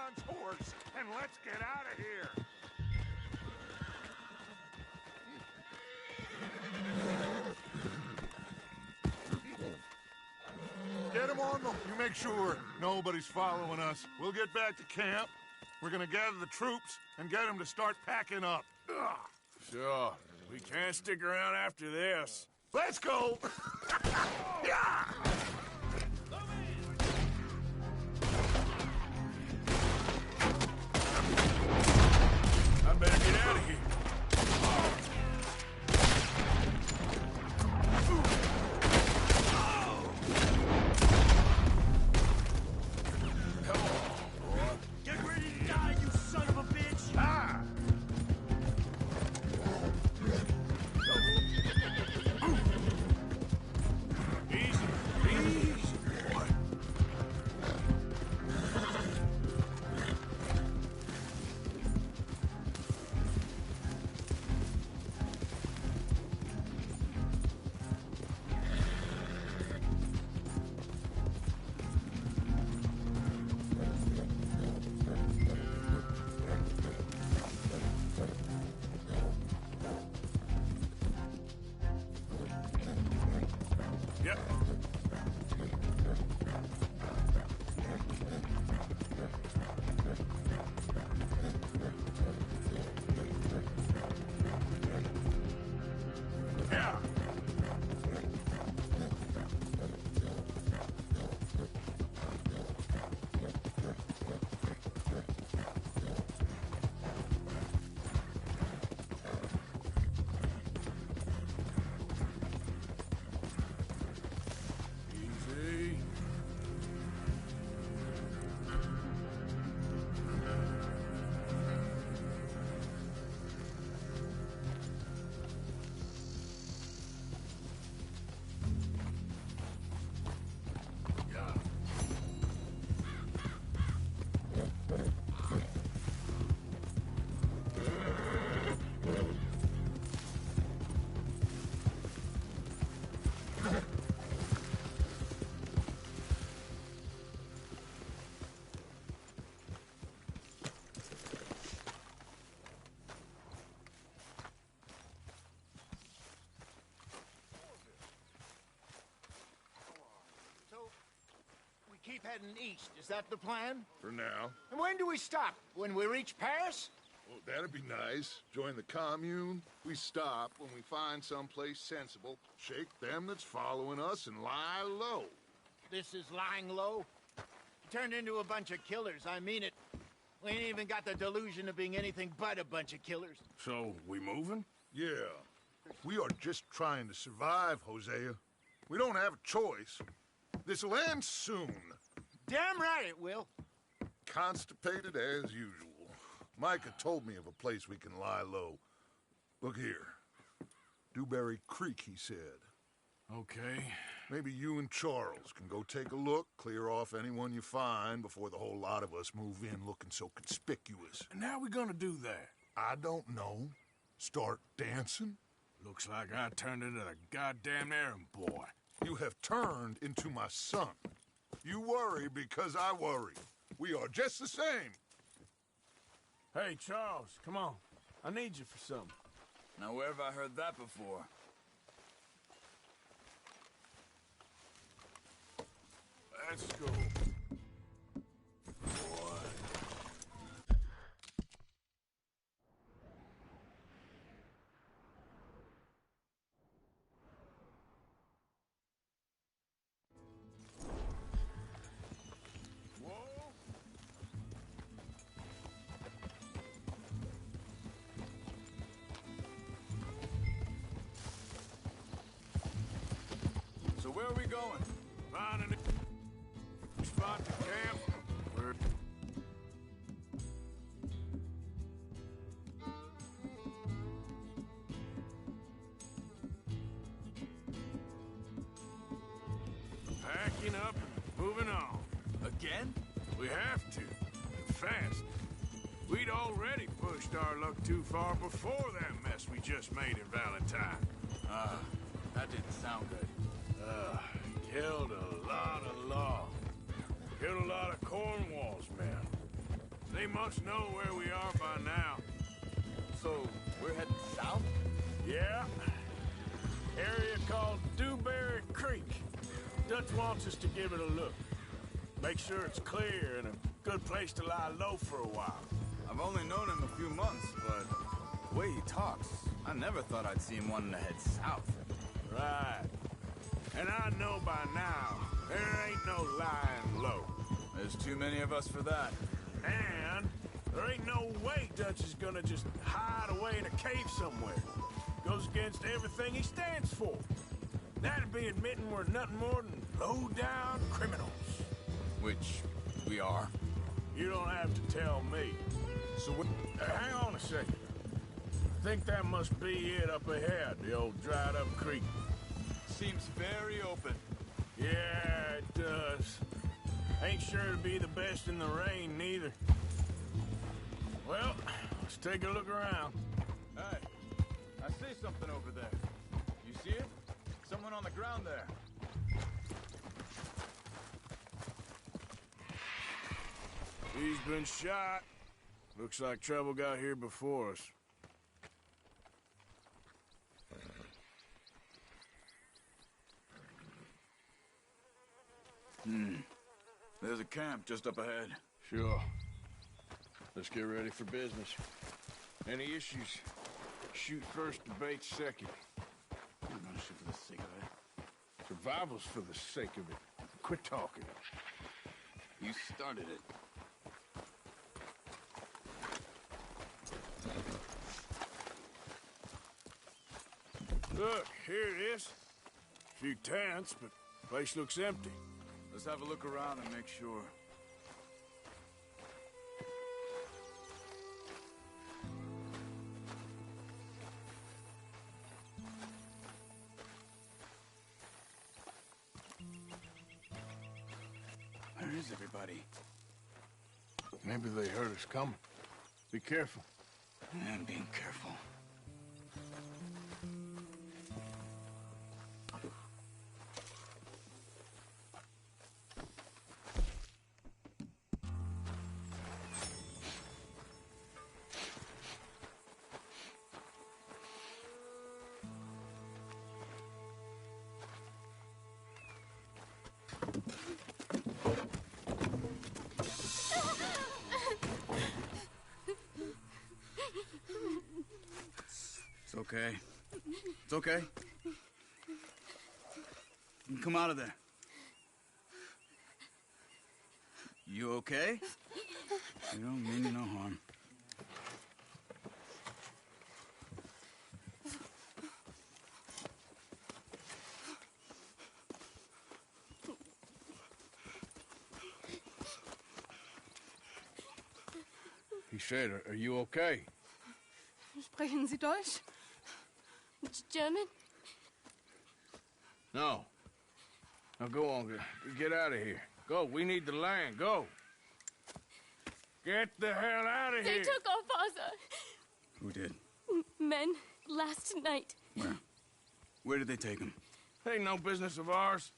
John's horse, and let's get out of here. Get him on the... You make sure nobody's following us. We'll get back to camp. We're gonna gather the troops and get them to start packing up. Ugh. Sure. We can't stick around after this. Let's go! Yeah! I better get out of here. Keep heading east. Is that the plan? For now. And when do we stop? When we reach Paris? Well, that'd be nice. Join the commune. We stop when we find someplace sensible. Shake them that's following us and lie low. This is lying low? You turned into a bunch of killers. I mean it. We ain't even got the delusion of being anything but a bunch of killers. So, we moving? Yeah. We are just trying to survive, Hosea. We don't have a choice. This'll end soon. Damn right it will. Constipated as usual. Micah told me of a place we can lie low. Look here. Dewberry Creek, he said. Okay. Maybe you and Charles can go take a look, clear off anyone you find before the whole lot of us move in looking so conspicuous. And how we gonna do that? I don't know. Start dancing? Looks like I turned into the goddamn errand boy. You have turned into my son. You worry because I worry. We are just the same. Hey, Charles, come on. I need you for something. Now, where have I heard that before? Let's go. Boy. So where are we going? Finding a spot to camp. We're... Packing up and moving on. Again? We have to. And fast. We'd already pushed our luck too far before that mess we just made in Valentine. That didn't sound good. Killed a lot of law. Killed a lot of Cornwall's men. They must know where we are by now. So, we're heading south? Yeah. Area called Dewberry Creek. Dutch wants us to give it a look. Make sure it's clear and a good place to lie low for a while. I've only known him a few months, but the way he talks, I never thought I'd see him wanting to head south. Right. And I know by now, there ain't no lying low. There's too many of us for that. And there ain't no way Dutch is gonna just hide away in a cave somewhere. Goes against everything he stands for. That'd be admitting we're nothing more than low-down criminals. Which we are. You don't have to tell me. So hang on a second. I think that must be it up ahead, the old dried-up creek. Seems very open. Yeah, it does. Ain't sure to be the best in the rain, neither. Well, let's take a look around. Hey, I see something over there. You see it? Someone on the ground there. He's been shot. Looks like trouble got here before us. There's a camp just up ahead. Sure. Let's get ready for business. Any issues? Shoot first, debate second. I'm gonna shoot for the sake of it. Survival's for the sake of it. Quit talking. You started it. Look, here it is. A few tents, but the place looks empty. Let's have a look around and make sure. Where is everybody? Maybe they heard us coming. Be careful. I'm being careful. It's okay. It's okay. You can come out of there. You okay? You don't mean you no harm. He said, are you okay? Sprechen Sie Deutsch? German? No. Now go on, get out of here. Go, we need the land, go. Get the hell out of They here. took our father. Who did? Men, last night. Where? Where did they take him? Ain't no business of ours.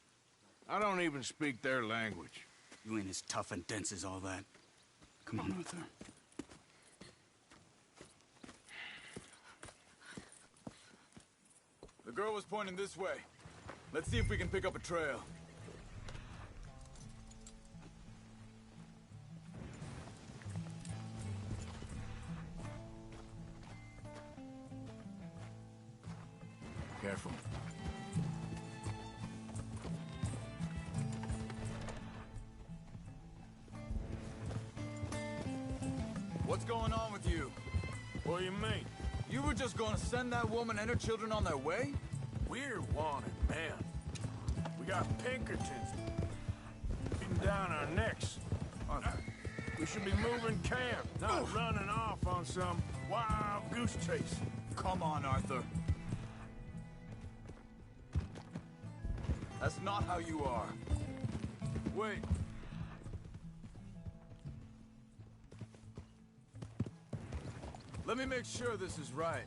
I don't even speak their language. You ain't as tough and dense as all that. Come on, Arthur. The girl was pointing this way. Let's see if we can pick up a trail. Careful. What's going on with you? What do you mean? You were just gonna send that woman and her children on their way? We're wanted, man. We got Pinkertons beating down our necks. Arthur. We should be moving camp, not running off on some wild goose chase. Come on, Arthur. That's not how you are. Wait. Let me make sure this is right.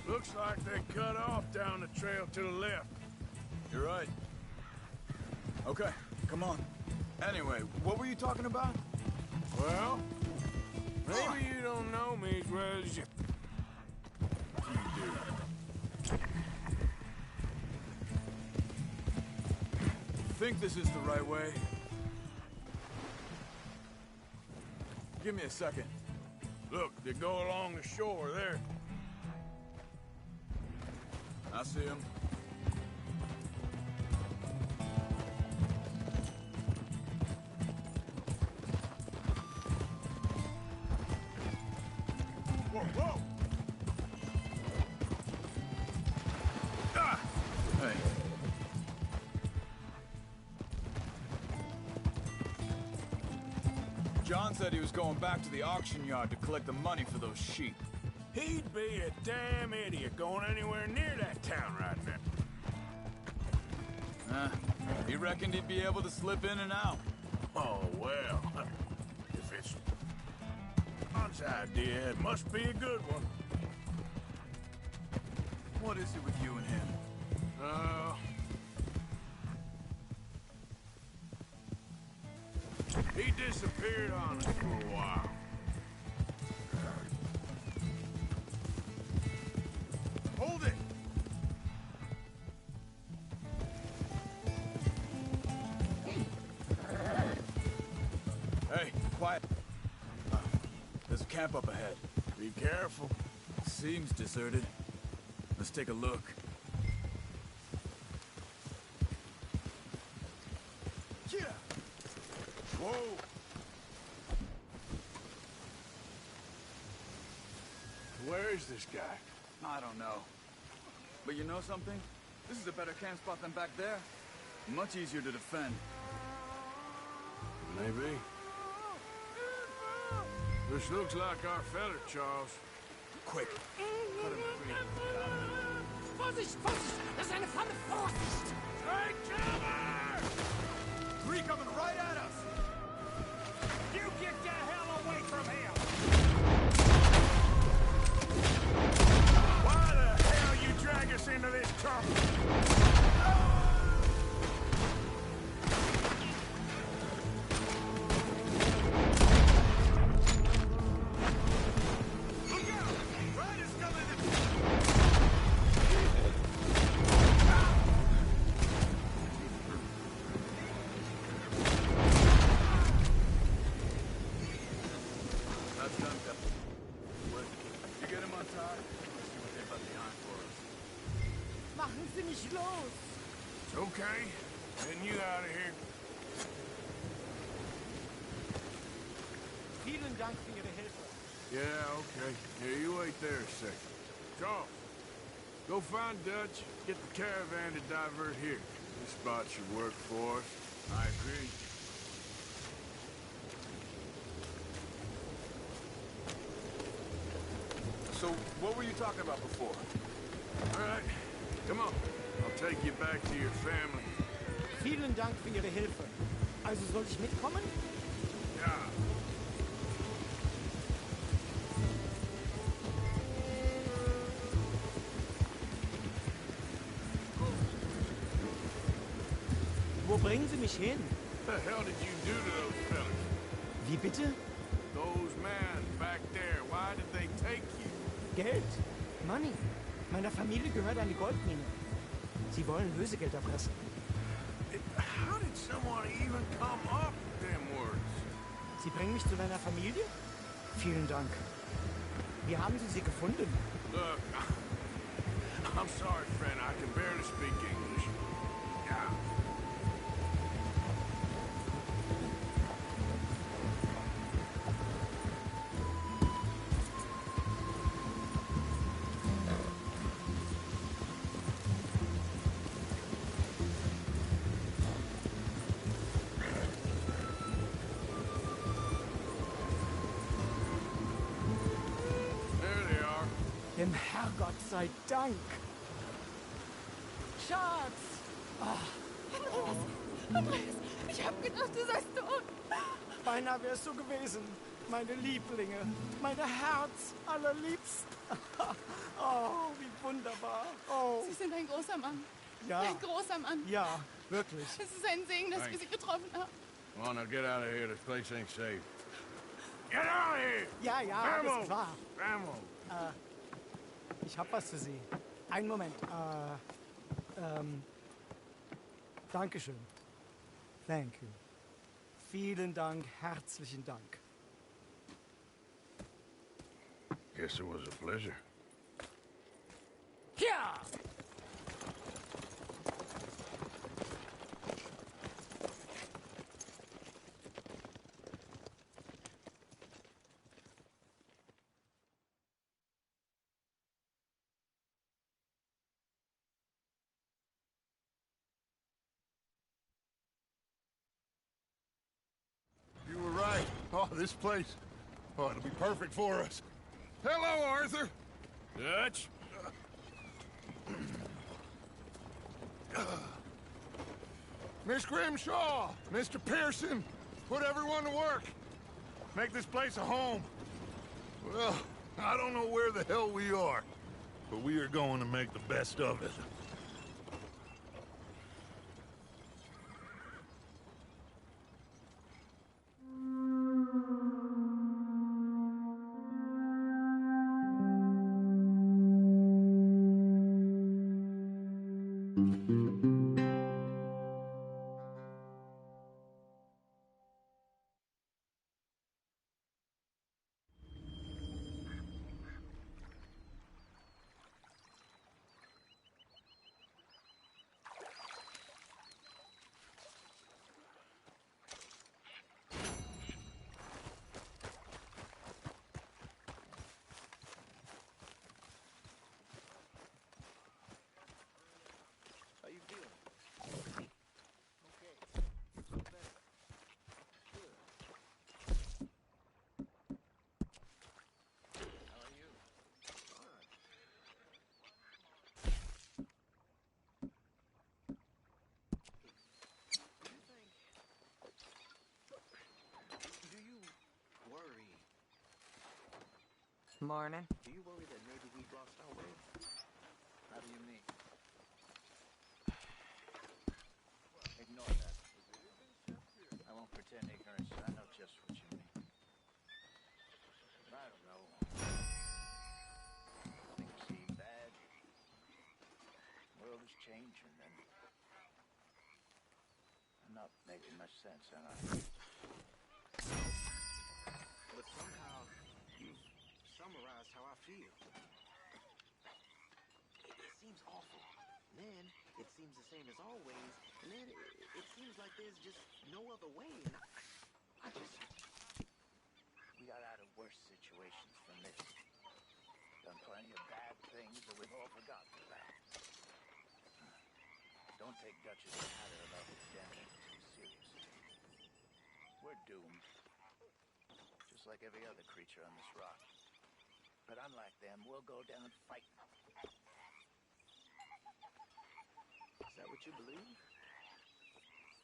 Looks like they cut off down the trail to the left. You're right. Okay, come on. Anyway, what were you talking about? Well, maybe you don't know me as well as you do. Think this is the right way? Give me a second. Look, they go along the shore there. I see him. Whoa, whoa! Ah! Hey. John said he was going back to the auction yard to collect the money for those sheep. He'd be a damn idiot going anywhere near that town right now. He reckoned he'd be able to slip in and out. Oh, well. If it's John's idea, it must be a good one. What is it with you and him? He disappeared on us for a while. Hold it! Hey, quiet. There's a camp up ahead. Be careful. Seems deserted. Let's take a look. Yeah. Whoa! Where is this guy? I don't know. But you know something? This is a better camp spot than back there. Much easier to defend. Maybe. This looks like our fella, Charles. Quick. Cut him free. Vorsicht, Vorsicht! Das ist eine Falle! Vorsicht! Take cover! Three coming right at us! You get the hell away from here! Why the hell you drag us into this trouble? Machen Sie mich los! Okay, then you out of here. Vielen Dank für Ihre Hilfe. Yeah, okay. Here, you wait there a second. Charles, go find Dutch, get the caravan to divert here. This spot should work for us. I agree. So, what were you talking about before? All right, come on. I'll take you back to your family. Vielen Dank für Ihre Hilfe. Also soll ich mitkommen? Ja. Wo bringen Sie mich hin? What the hell did you do to those fellas? Wie bitte? Those men back there, why did they take you? Geld. Money. Meiner Familie gehört eine Goldmine. Sie wollen Lösegeld erpressen. How did someone even come up with them words? Sie bringen mich zu deiner Familie? Vielen Dank. Wie haben Sie sie gefunden? Look, I'm sorry, friend. I can barely speak English. Yeah. Dem Herrgott sei Dank. Schatz! Andreas, ich hab gedacht, du seist tot. Beinahe wärst du gewesen. Meine Lieblinge. Meine Herz allerliebst. Oh, wie wunderbar. Oh. Sie sind ein großer Mann. Ja. Ein großer Mann. Ja, wirklich. Es ist ein Segen, dass wir Sie getroffen haben. Come on, now get out of here. This place ain't safe. Get out of here! Ja, ja, Vamos! alles klar. Vamos! Ich hab was für Sie. Einen Moment. Dankeschön. Thank you. Vielen Dank, herzlichen Dank. Guess it was a pleasure. Ja! You were right. Oh, this place. Oh, it'll be perfect for us. Hello, Arthur. Dutch? Miss Grimshaw, Mr. Pearson, put everyone to work. Make this place a home. Well, I don't know where the hell we are, but we are going to make the best of it. How you feeling? Okay. Feel better. Good. How are you? Fine. Do you worry? Morning. Do you worry that maybe we've lost our way? How do you mean? Ignore that. I won't pretend ignorance. I know just what you mean. I don't know. Things seem bad. The world is changing, and I'm not making much sense, am I? But somehow you've summarized how I feel. It seems awful. Then it seems the same as always, and then it seems like there's just no other way, and I just... We got out of worse situations than this. Done plenty of bad things that we've all forgotten about. Don't take Dutch's chatter about redemption too seriously. We're doomed. Just like every other creature on this rock. But unlike them, we'll go down fighting. Is that what you believe?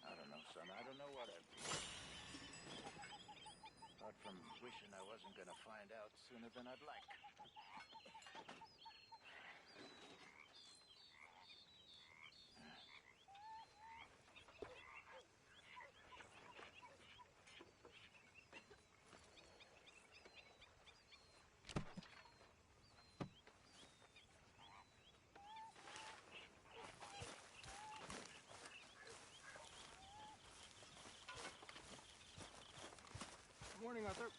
I don't know, son. I don't know what I believe. Apart from wishing I wasn't gonna find out sooner than I'd like. Good morning, Arthur.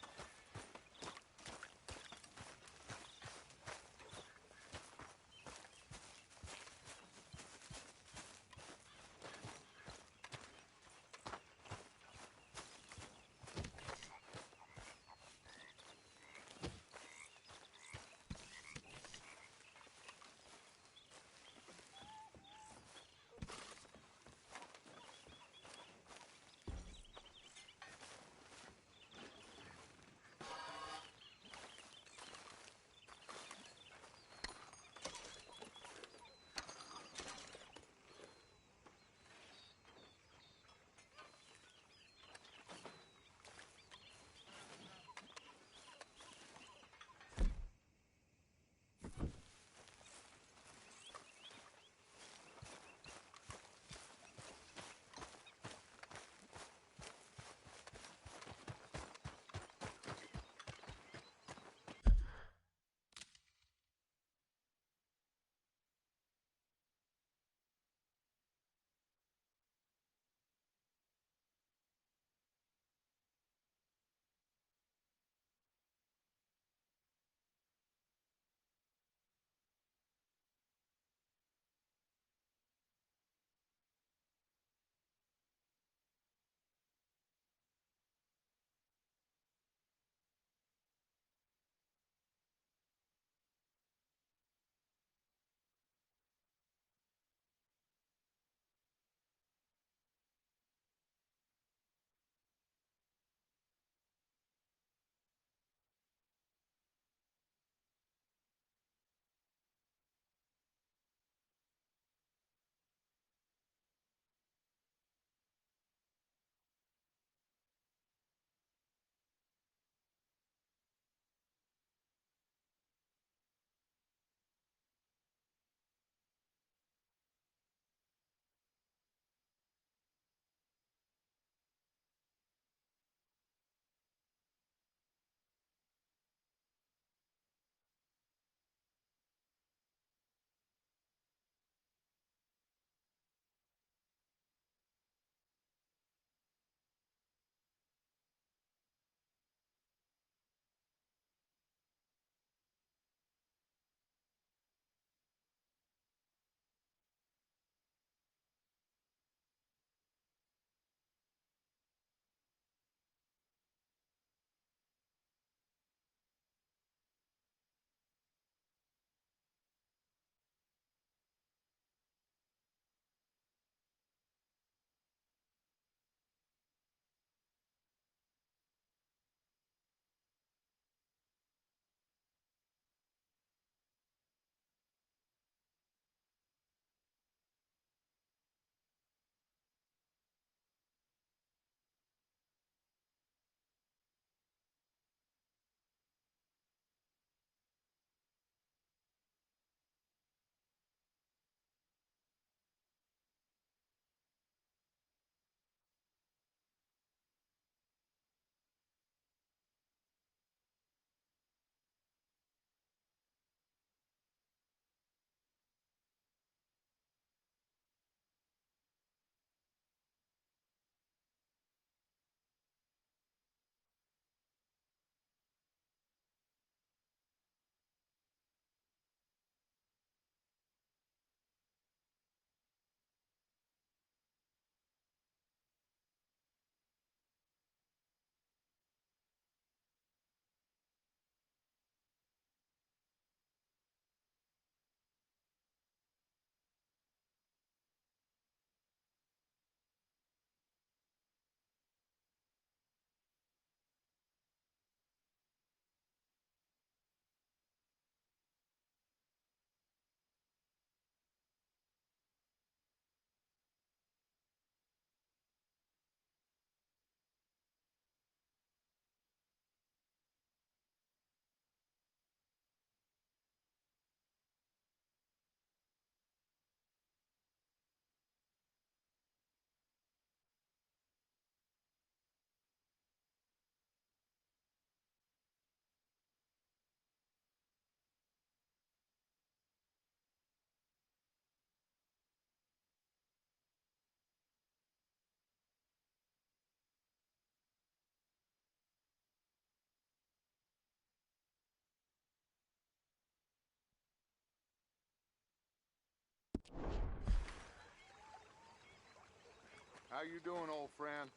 How you doing, old friend?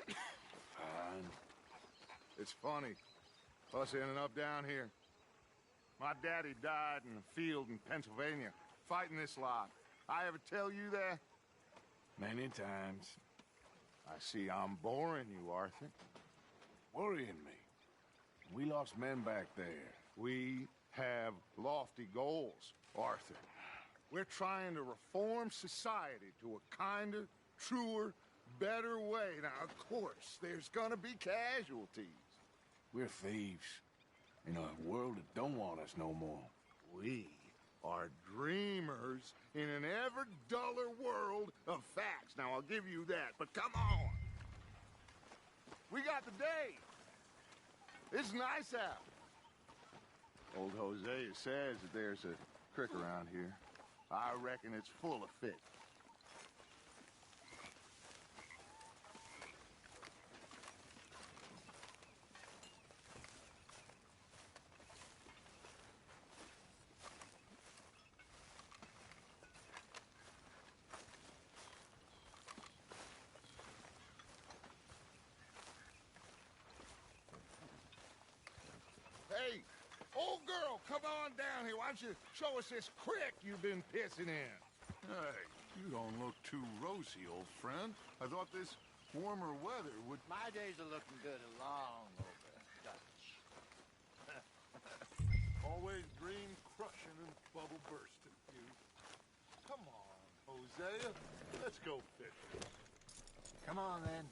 Fine. It's funny, us ending up down here. My daddy died in a field in Pennsylvania, fighting this lot. I ever tell you that? Many times. I see I'm boring you, Arthur. Worrying me. We lost men back there. We have lofty goals, Arthur. We're trying to reform society to a kinder, truer, better way. Now, of course, there's gonna be casualties. We're thieves in a world that don't want us no more. We are dreamers in an ever duller world of facts. Now, I'll give you that, but come on. We got the day. It's nice out. Old Hosea says that there's a creek around here. I reckon it's full of fish. Hey, old girl, come on down here. Why don't you show us this creek you've been pissing in? Hey, you don't look too rosy, old friend. I thought this warmer weather would... My days are looking good along over Dutch. Always dream crushing and bubble bursting, you. Come on, Hosea. Let's go fishing. Come on, then.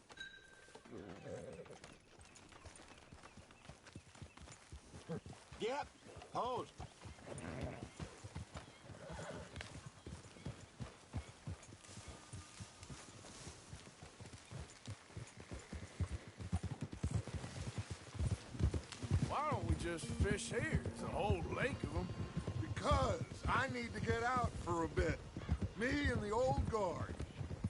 Yep, hose. Why don't we just fish here? There's a whole lake of them. Because I need to get out for a bit. Me and the old guard.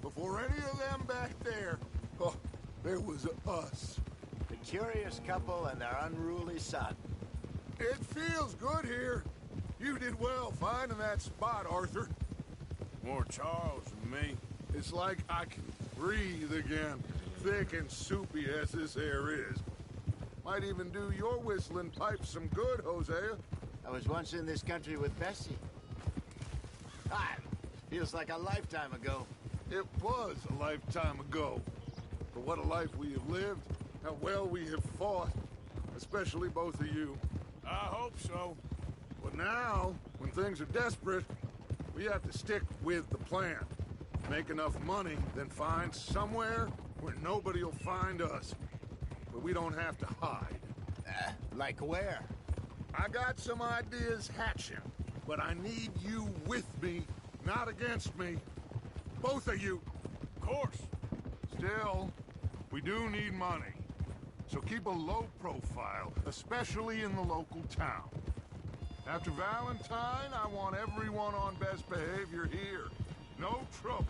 Before any of them back there, oh, there was us. The curious couple and their unruly son. It feels good here. You did well finding that spot, Arthur. More Charles than me. It's like I can breathe again, thick and soupy as this air is. Might even do your whistling pipes some good, Hosea. I was once in this country with Bessie. Feels like a lifetime ago. It was a lifetime ago. But what a life we have lived, how well we have fought, especially both of you. I hope so. But now, when things are desperate, we have to stick with the plan. Make enough money, then find somewhere where nobody will find us. Where we don't have to hide. Like where? I got some ideas hatching, but I need you with me, not against me. Both of you. Of course. Still, we do need money. So keep a low profile, especially in the local town. After Valentine, I want everyone on best behavior here. No trouble.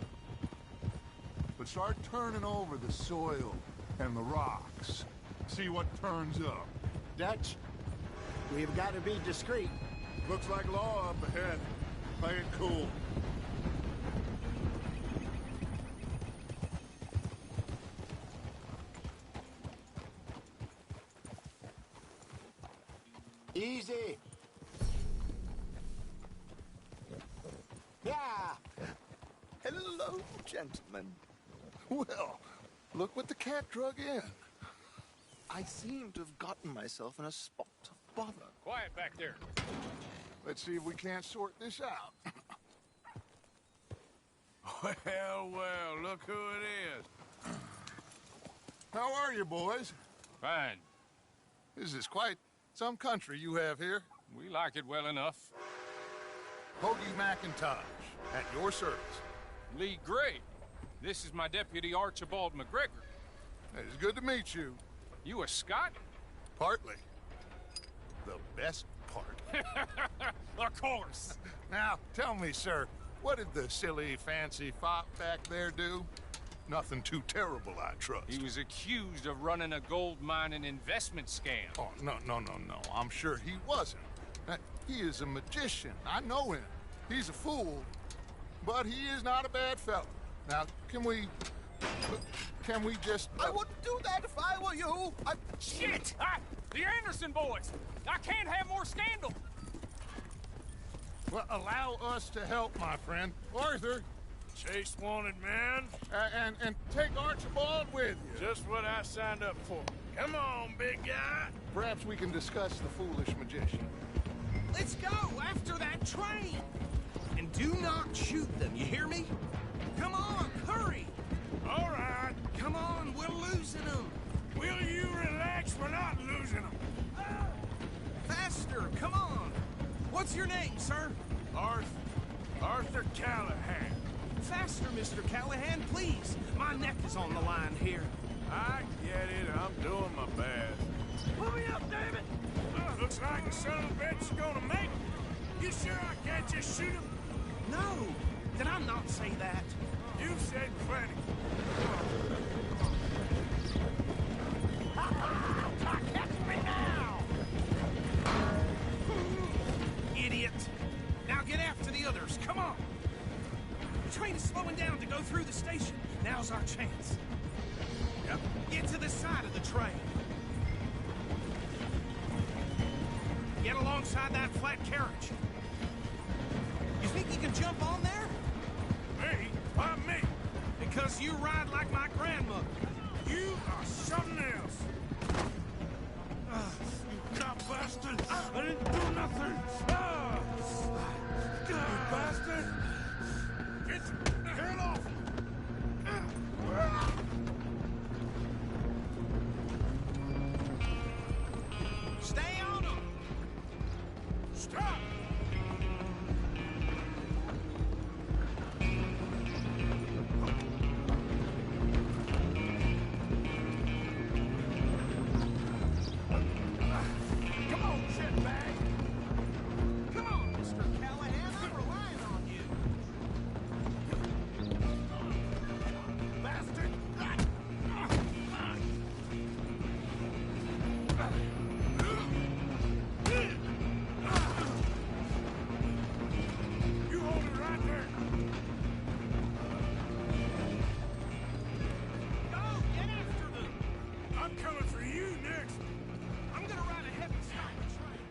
But start turning over the soil and the rocks. See what turns up. Dutch, we've got to be discreet. Looks like law up ahead. Play it cool. Easy. Yeah. Hello, gentlemen. Well, look what the cat drug in. I seem to have gotten myself in a spot of bother. Quiet back there. Let's see if we can't sort this out. Well, look who it is. How are you, boys? Fine. This is quite some country you have here. We like it well enough. Hoagie McIntosh, at your service. Lee Gray. This is my deputy, Archibald McGregor. It's good to meet you. You a Scot? Partly. The best part. Of course. Now, tell me, sir, what did the silly, fancy fop back there do? Nothing too terrible, I trust. He was accused of running a gold mining investment scam. Oh, no. I'm sure he wasn't. He is a magician. I know him. He's a fool, but he is not a bad fellow. Now, can we Can we just... I wouldn't do that if I were you! Shit! The Anderson boys! I can't have more scandal! Well, allow us to help, my friend. Arthur, Chase wanted man. and take Archibald with you. Just what I signed up for. Come on, big guy. Perhaps we can discuss the foolish magician. Let's go after that train! And do not shoot them, you hear me? Come on, hurry! All right. Come on, we're losing them! Will you relax? We're not losing them. Faster, come on! What's your name, sir? Arthur Callahan. Faster, Mr. Callahan, please! My neck is on the line here. I get it. I'm doing my best. Pull me up, damn it! Looks like the son of a bitch is gonna make it. You sure I can't just shoot him? No! Did I not say that? You said plenty. Catch me now! Idiot! Now get after the others, come on! The train is slowing down to go through the station. Now's our chance. Yep. Get to the side of the train. Get alongside that flat carriage. You think you can jump on there? Me? Why me? Because you ride like my grandmother. You are something else. You cop bastard! I didn't do nothing! You bastard! Get the hell off! Stay on them! Stop! Come on, shitbag! Come on, Mr. Callahan, I'm relying on you! Bastard! You hold it right there! Go, get after them! I'm coming for you next! I'm gonna ride ahead and stop the train.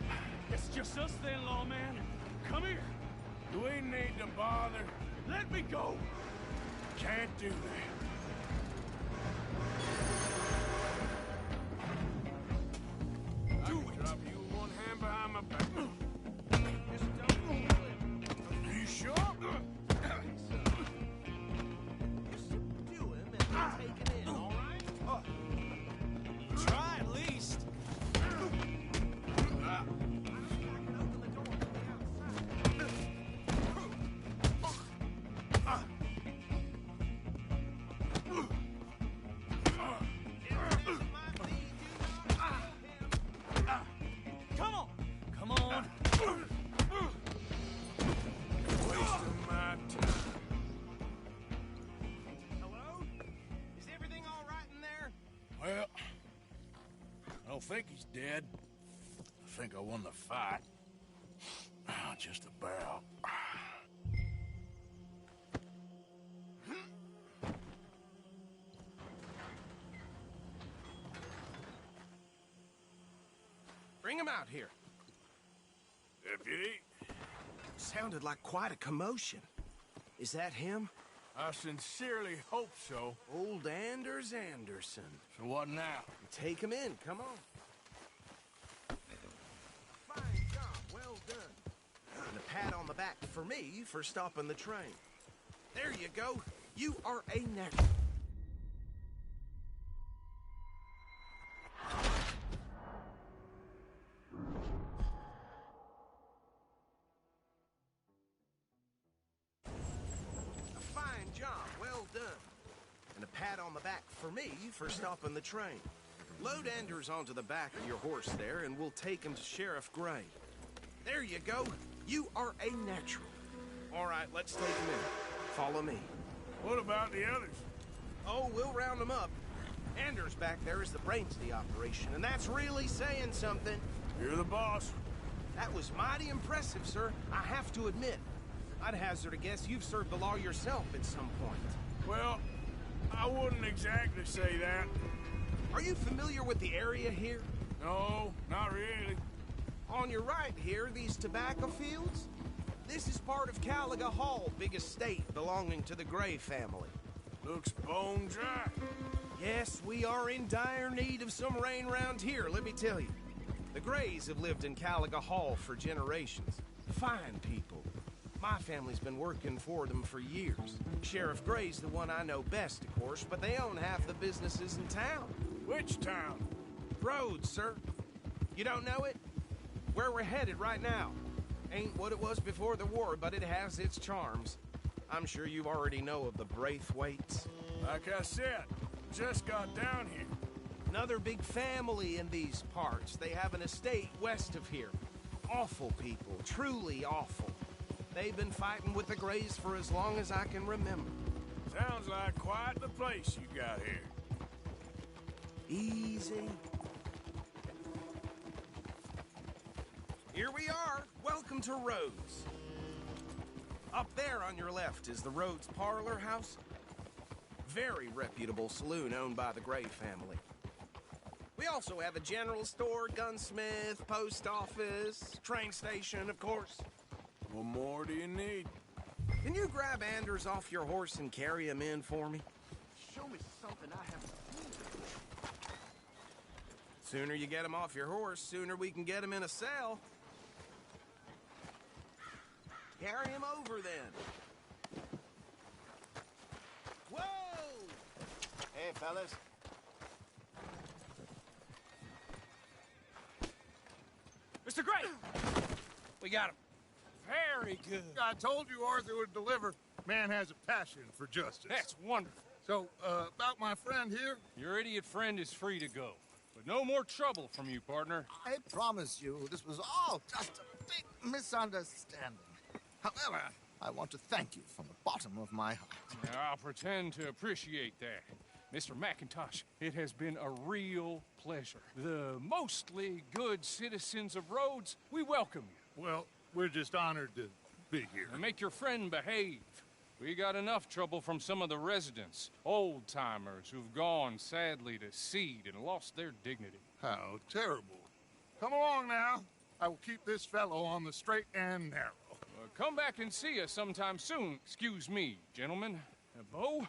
It's just us then, lawman. Come here. Do we need to bother? Let me go. Can't do that. Do it! Drop you one hand behind my back. Just don't do it. Are you sure? Just do him and we'll take it in, all right? Try at least. Come on. Come on. Wasting my time. Hello? Is everything all right in there? Well, I don't think he's dead. I think I won the fight. Just about. Bring him out here. Deputy, Sounded like quite a commotion. Is that him? I sincerely hope so. Old Anders Anderson. So what now? Take him in, come on. Fine job, well done. And a pat on the back for me for stopping the train. There you go. You are a natural. A fine job, well done. And a pat on the back for me for stopping the train. Load Anders onto the back of your horse there, and we'll take him to Sheriff Gray. There you go. You are a natural. All right, let's take him in. Follow me. What about the others? Oh, we'll round them up. Anders back there is the brains of the operation, and that's really saying something. You're the boss. That was mighty impressive, sir. I have to admit. I'd hazard a guess you've served the law yourself at some point. Well, I wouldn't exactly say that. Are you familiar with the area here? No, not really. On your right here, these tobacco fields? This is part of Caliga Hall, big estate belonging to the Gray family. Looks bone dry. Yes, we are in dire need of some rain round here, let me tell you. The Grays have lived in Caliga Hall for generations. Fine people. My family's been working for them for years. Sheriff Gray's the one I know best, of course, but they own half the businesses in town. Which town? Rhodes, sir. You don't know it? Where we're headed right now. Ain't what it was before the war, but it has its charms. I'm sure you already know of the Braithwaites. Like I said, just got down here. Another big family in these parts. They have an estate west of here. Awful people, truly awful. They've been fighting with the Grays for as long as I can remember. Sounds like quite the place you got here. Easy. Here we are. Welcome to Rhodes. Up there on your left is the Rhodes Parlor House. Very reputable saloon owned by the Gray family. We also have a general store, gunsmith, post office, train station, of course. What more do you need? Can you grab Anders off your horse and carry him in for me? Show me something I haven't seen. Sooner you get him off your horse, sooner we can get him in a cell. Carry him over, then. Whoa! Hey, fellas. Mr. Gray! We got him. Very good. I told you Arthur would deliver. Man has a passion for justice. That's wonderful. So, about my friend here? Your idiot friend is free to go. But no more trouble from you, partner. I promise you, this was all just a big misunderstanding. However, I want to thank you from the bottom of my heart. Now, I'll pretend to appreciate that. Mr. McIntosh, it has been a real pleasure. The mostly good citizens of Rhodes, we welcome you. Well, we're just honored to be here. And make your friend behave. We got enough trouble from some of the residents, old-timers who've gone, sadly, to seed and lost their dignity. How terrible. Come along now. I will keep this fellow on the straight and narrow. Come back and see us sometime soon. Excuse me, gentlemen. Bo,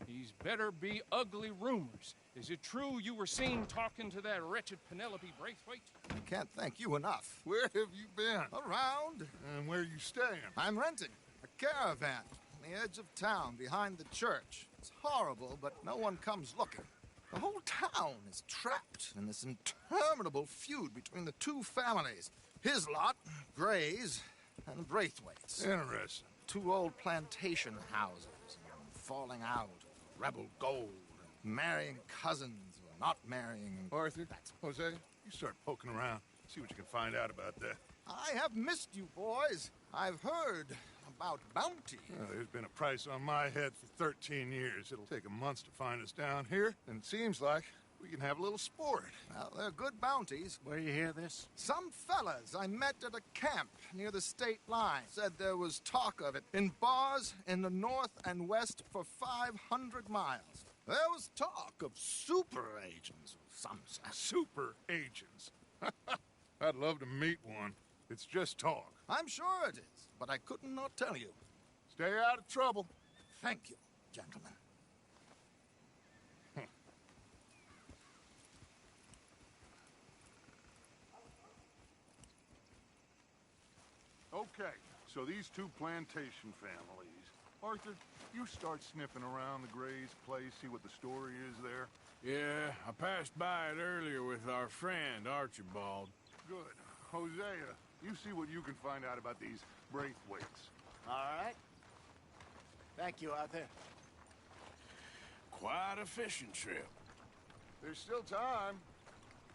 these better be ugly rumors. Is it true you were seen talking to that wretched Penelope Braithwaite? I can't thank you enough. Where have you been? Around. And where are you staying? I'm renting a caravan on the edge of town behind the church. It's horrible, but no one comes looking. The whole town is trapped in this interminable feud between the two families. His lot, Gray's, and the Braithwaites. Interesting. Two old plantation houses, falling out, rebel gold, marrying cousins or not marrying. Arthur, Jose, you start poking around. See what you can find out about that. I have missed you, boys. I've heard about bounty. There's been a price on my head for 13 years. It'll take a month to find us down here, and it seems like we can have a little sport. Well, they're good bounties. Where you hear this? Some fellas I met at a camp near the state line said there was talk of it in bars in the north and west for 500 miles. There was talk of super agents of some sort. Super agents? I'd love to meet one. It's just talk. I'm sure it is, but I couldn't not tell you. Stay out of trouble. Thank you, gentlemen. Okay, so these two plantation families. Arthur, you start sniffing around the Gray's place, see what the story is there. Yeah, I passed by it earlier with our friend, Archibald. Good. Hosea, you see what you can find out about these Braithwaites. All right. Thank you, Arthur. Quite a fishing trip. There's still time.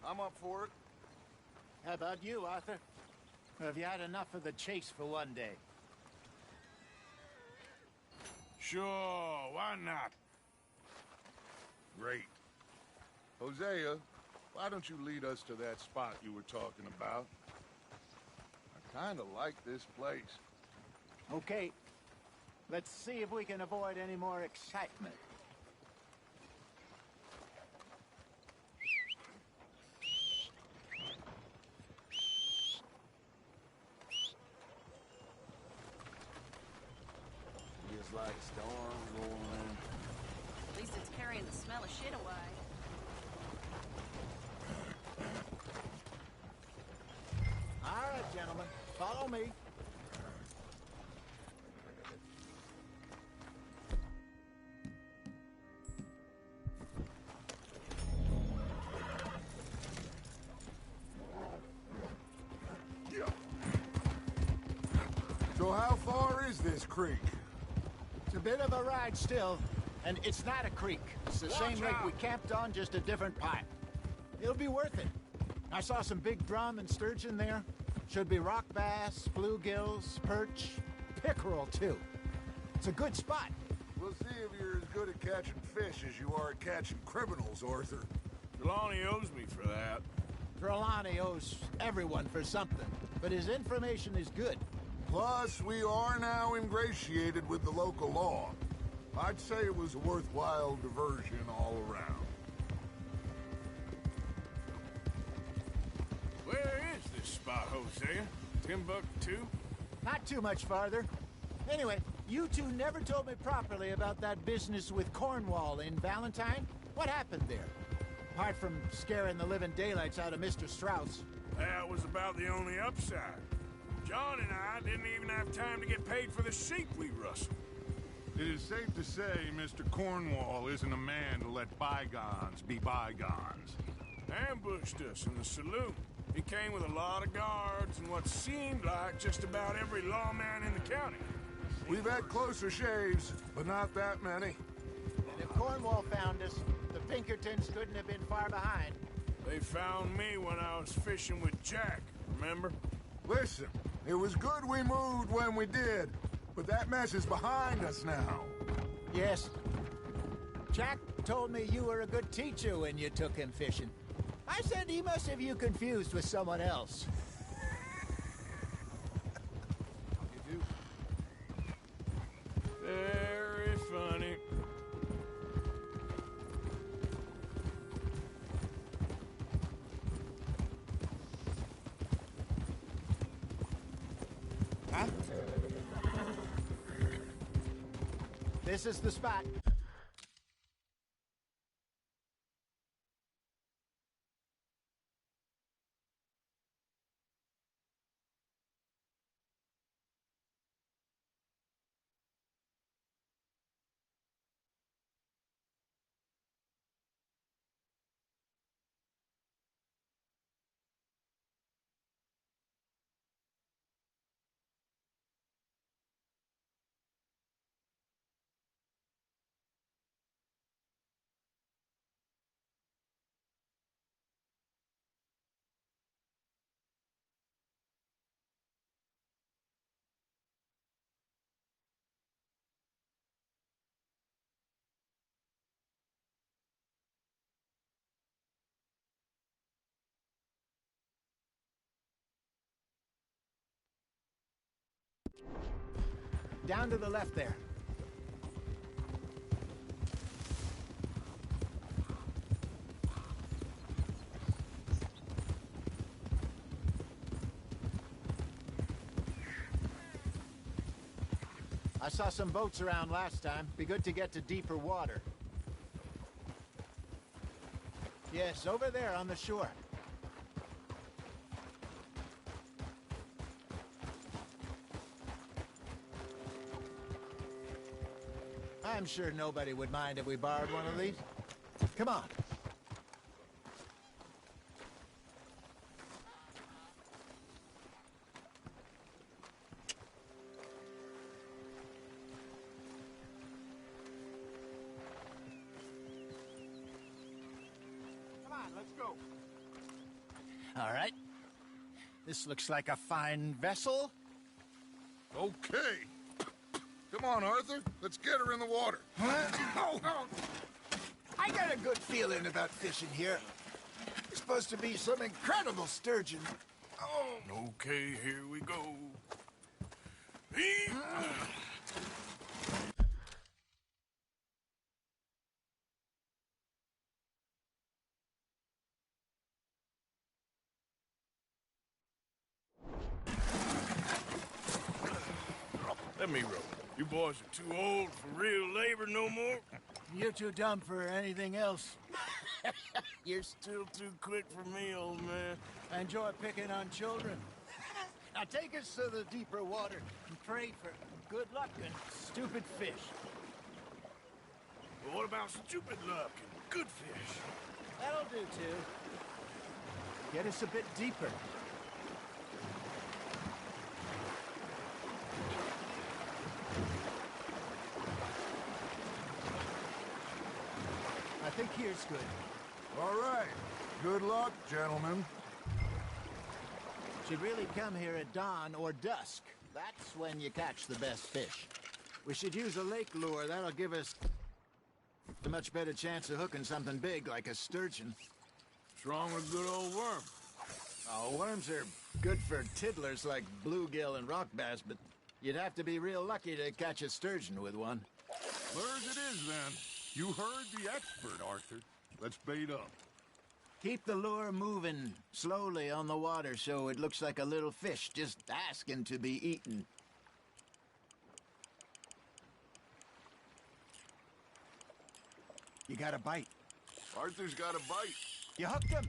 I'm up for it. How about you, Arthur? Or have you had enough of the chase for one day? Sure, why not? Great. Hosea, why don't you lead us to that spot you were talking about? I kind of like this place. Okay. Let's see if we can avoid any more excitement. Smells like storm rolling in. At least it's carrying the smell of shit away. All right, gentlemen, follow me. So how far is this creek? It's a bit of a ride still, and it's not a creek. It's the same lake we camped on, just a different pipe. It'll be worth it. I saw some big drum and sturgeon there. Should be rock bass, bluegills, perch, pickerel, too. It's a good spot. We'll see if you're as good at catching fish as you are at catching criminals, Arthur. Trelawney owes me for that. Trelawney owes everyone for something, but his information is good. Plus, we are now ingratiated with the local law. I'd say it was a worthwhile diversion all around. Where is this spot, Hosea? Timbuktu? Not too much farther. Anyway, you two never told me properly about that business with Cornwall in Valentine. What happened there? Apart from scaring the living daylights out of Mr. Strauss. That was about the only upside. John and I didn't even have time to get paid for the sheep we rustled. It is safe to say Mr. Cornwall isn't a man to let bygones be bygones. Ambushed us in the saloon. He came with a lot of guards and what seemed like just about every lawman in the county. We've had closer shaves, but not that many. And if Cornwall found us, the Pinkertons couldn't have been far behind. They found me when I was fishing with Jack, remember? Listen, it was good we moved when we did, but that mess is behind us now. Yes. Jack told me you were a good teacher when you took him fishing. I said he must have you confused with someone else. You do? Very funny. Huh? This is the spot. Down to the left there. I saw some boats around last time. Be good to get to deeper water. Yes, over there on the shore. I'm sure nobody would mind if we borrowed one of these. Come on. Come on, let's go. All right. This looks like a fine vessel. Okay. Come on, Arthur. Let's get her in the water. Oh. I got a good feeling about fishing here. It's supposed to be some incredible sturgeon. Oh. Okay, here we go. Let me row. You boys are too old for real labor no more? You're too dumb for anything else. You're still too quick for me, old man. I enjoy picking on children. Now take us to the deeper water and pray for good luck and stupid fish. But what about stupid luck and good fish? That'll do, too. Get us a bit deeper. I think here's good. All right. Good luck, gentlemen. Should really come here at dawn or dusk. That's when you catch the best fish. We should use a lake lure. That'll give us a much better chance of hooking something big like a sturgeon. What's wrong with good old worm? Oh, worms are good for tiddlers like bluegill and rock bass, but you'd have to be real lucky to catch a sturgeon with one. Lures it is, then. You heard the expert, Arthur. Let's bait up. Keep the lure moving slowly on the water so it looks like a little fish just asking to be eaten. You got a bite. Arthur's got a bite. You hooked him.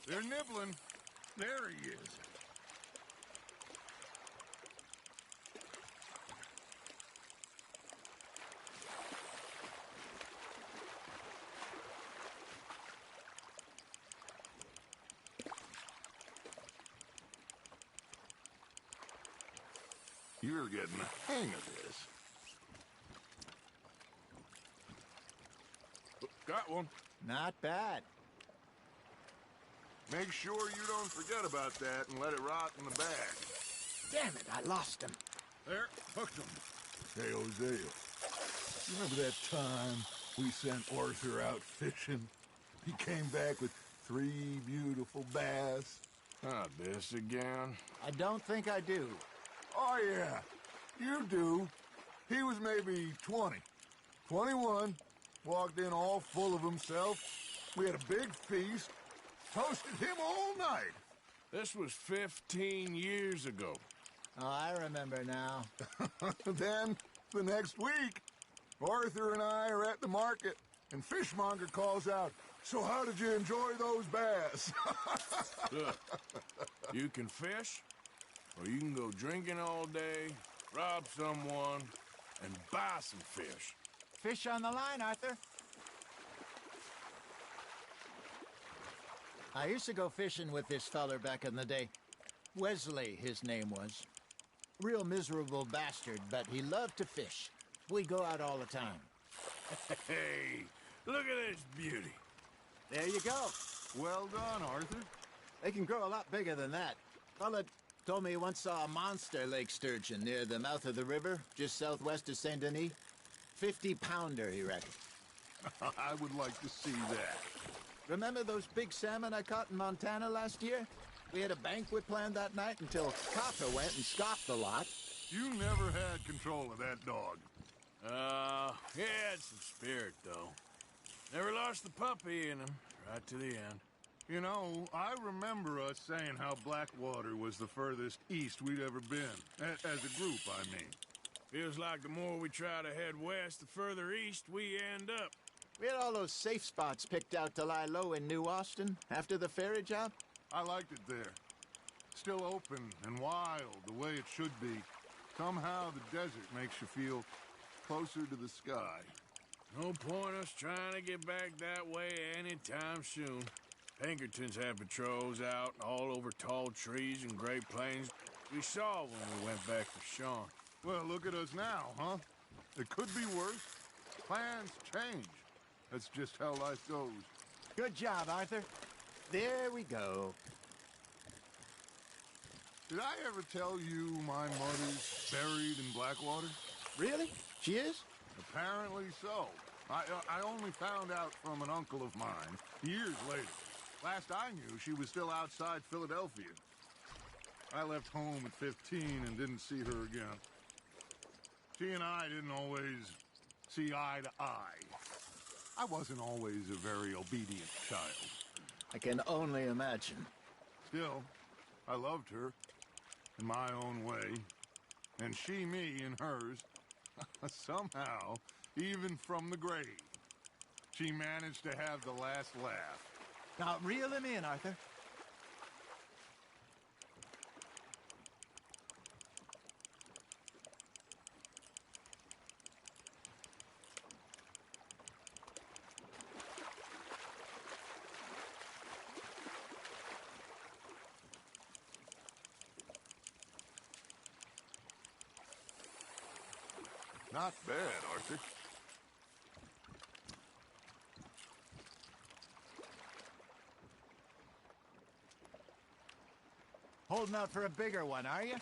They're nibbling. There he is. You're getting the hang of this. Got one. Not bad. Make sure you don't forget about that and let it rot in the bag. Damn it, I lost him. There, hooked him. Hey, Hosea, remember that time we sent Arthur out fishing? He came back with 3 beautiful bass. Not this again. I don't think I do. Oh, yeah, you do. He was maybe 20, 21, walked in all full of himself. We had a big feast. Toasted him all night. This was 15 years ago. Oh, I remember now. Then, the next week, Arthur and I are at the market, and Fishmonger calls out, "So how did you enjoy those bass?" Look, you can fish, or you can go drinking all day, rob someone, and buy some fish. Fish on the line, Arthur. I used to go fishing with this feller back in the day. Wesley, his name was. Real miserable bastard, but he loved to fish. We go out all the time. Hey, look at this beauty. There you go. Well done, Arthur. They can grow a lot bigger than that. Fella told me he once saw a monster lake sturgeon near the mouth of the river, just southwest of Saint Denis. 50-pounder, he reckoned. I would like to see that. Remember those big salmon I caught in Montana last year? We had a banquet planned that night until Copper went and scoffed a lot. You never had control of that dog. He had some spirit, though. Never lost the puppy in him, right to the end. You know, I remember us saying how Blackwater was the furthest east we'd ever been. As a group, I mean. Feels like the more we try to head west, the further east we end up. We had all those safe spots picked out to lie low in New Austin after the ferry job. I liked it there. Still open and wild, the way it should be. Somehow the desert makes you feel closer to the sky. No point us trying to get back that way anytime soon. Pinkertons had patrols out all over tall trees and Great Plains. We saw when we went back for Sean. Well, look at us now, huh? It could be worse. Plans change. That's just how life goes. Good job, Arthur. There we go. Did I ever tell you my mother's buried in Blackwater? Really? She is? Apparently so. I only found out from an uncle of mine years later. Last I knew, she was still outside Philadelphia. I left home at 15 and didn't see her again. She and I didn't always see eye to eye. I wasn't always a very obedient child. I can only imagine. Still, I loved her in my own way, and she me in hers. Somehow, even from the grave, she managed to have the last laugh. Now, reel him in, Arthur. Not bad, Arthur. Holding out for a bigger one, are you?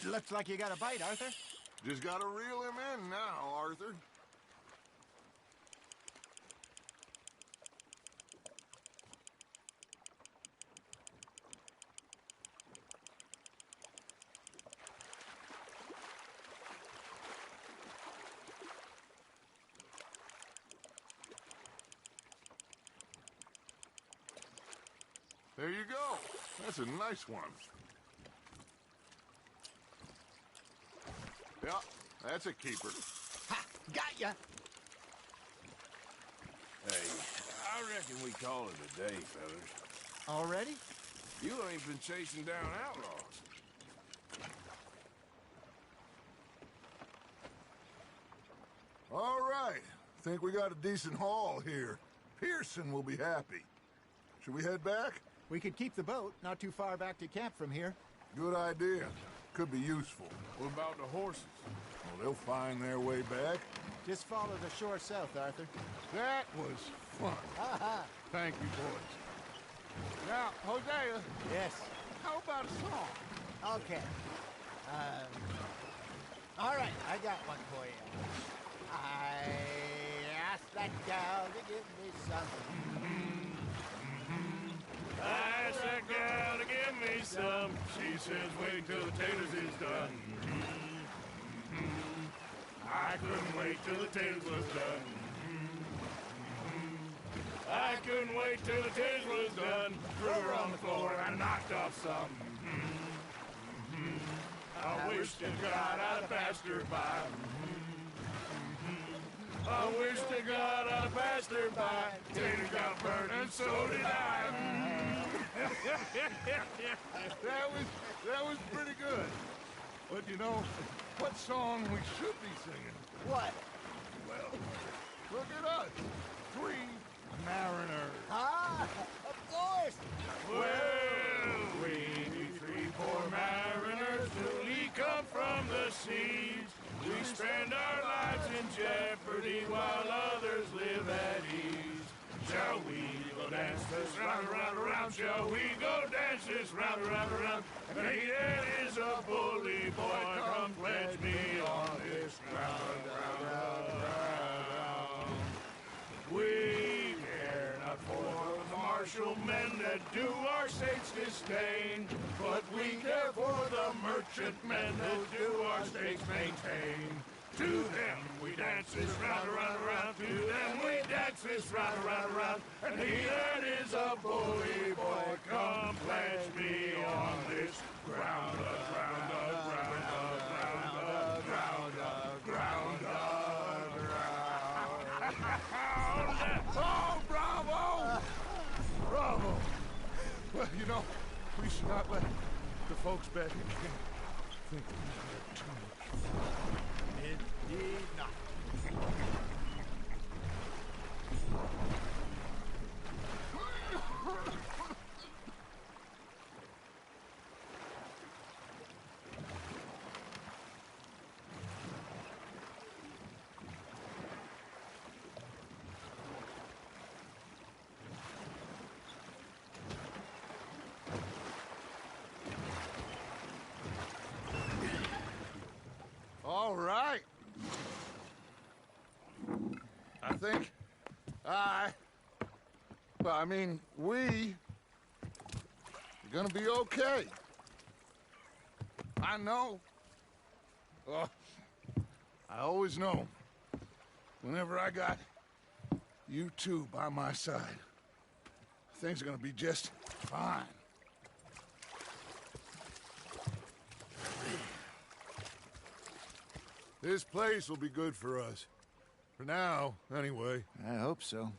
Looks like you got a bite, Arthur. Just gotta reel him in now, Arthur. There you go. That's a nice one. Yeah, that's a keeper. Ha! Got ya! Hey, I reckon we call it a day, fellas. Already? You ain't been chasing down outlaws. All right. Think we got a decent haul here. Pearson will be happy. Should we head back? We could keep the boat not too far back to camp from here. Good idea. Could be useful. What about the horses? Well, they'll find their way back. Just follow the shore south, Arthur. That was fun. Thank you, boys. Now, Hosea. Yes? How about a song? Okay. All right, I got one for you. I asked that gal to give me some. I asked that gal to give me some. She says wait till the taters is done. I couldn't wait till the taters was done. I couldn't wait till the taters was done. Threw her on the floor and I knocked off some. I wish to God I'd passed her by. I wish to God I passed her by. Tater got burned and so did I. that was pretty good. But you know, what song we should be singing? What? Well, look at us. 3 mariners. Ah, of course. Well, we 3 poor mariners newly come from the seas. We spend our lives in jeopardy while others live at ease. Shall we go dance this round, around, around? Shall we go dance this round, around, around? And he that is a bully boy, come pledge me on this ground, round, round. We care not for the martial men that do our state's disdain, but we care for the merchant men that do our state's maintain. To them we dance this round, around, around. To them we dance this round, around, around. And he that is a bully boy, come pledge me on this ground, ground, ground, ground, ground, ground, ground. Oh, bravo! Bravo! Well, you know, we should not let the folks back in camp think we had too much fun. Indeed not. think we are gonna be okay. I know. I always know. Whenever I got you two by my side, things are gonna be just fine. This place will be good for us. For now, anyway. I hope so.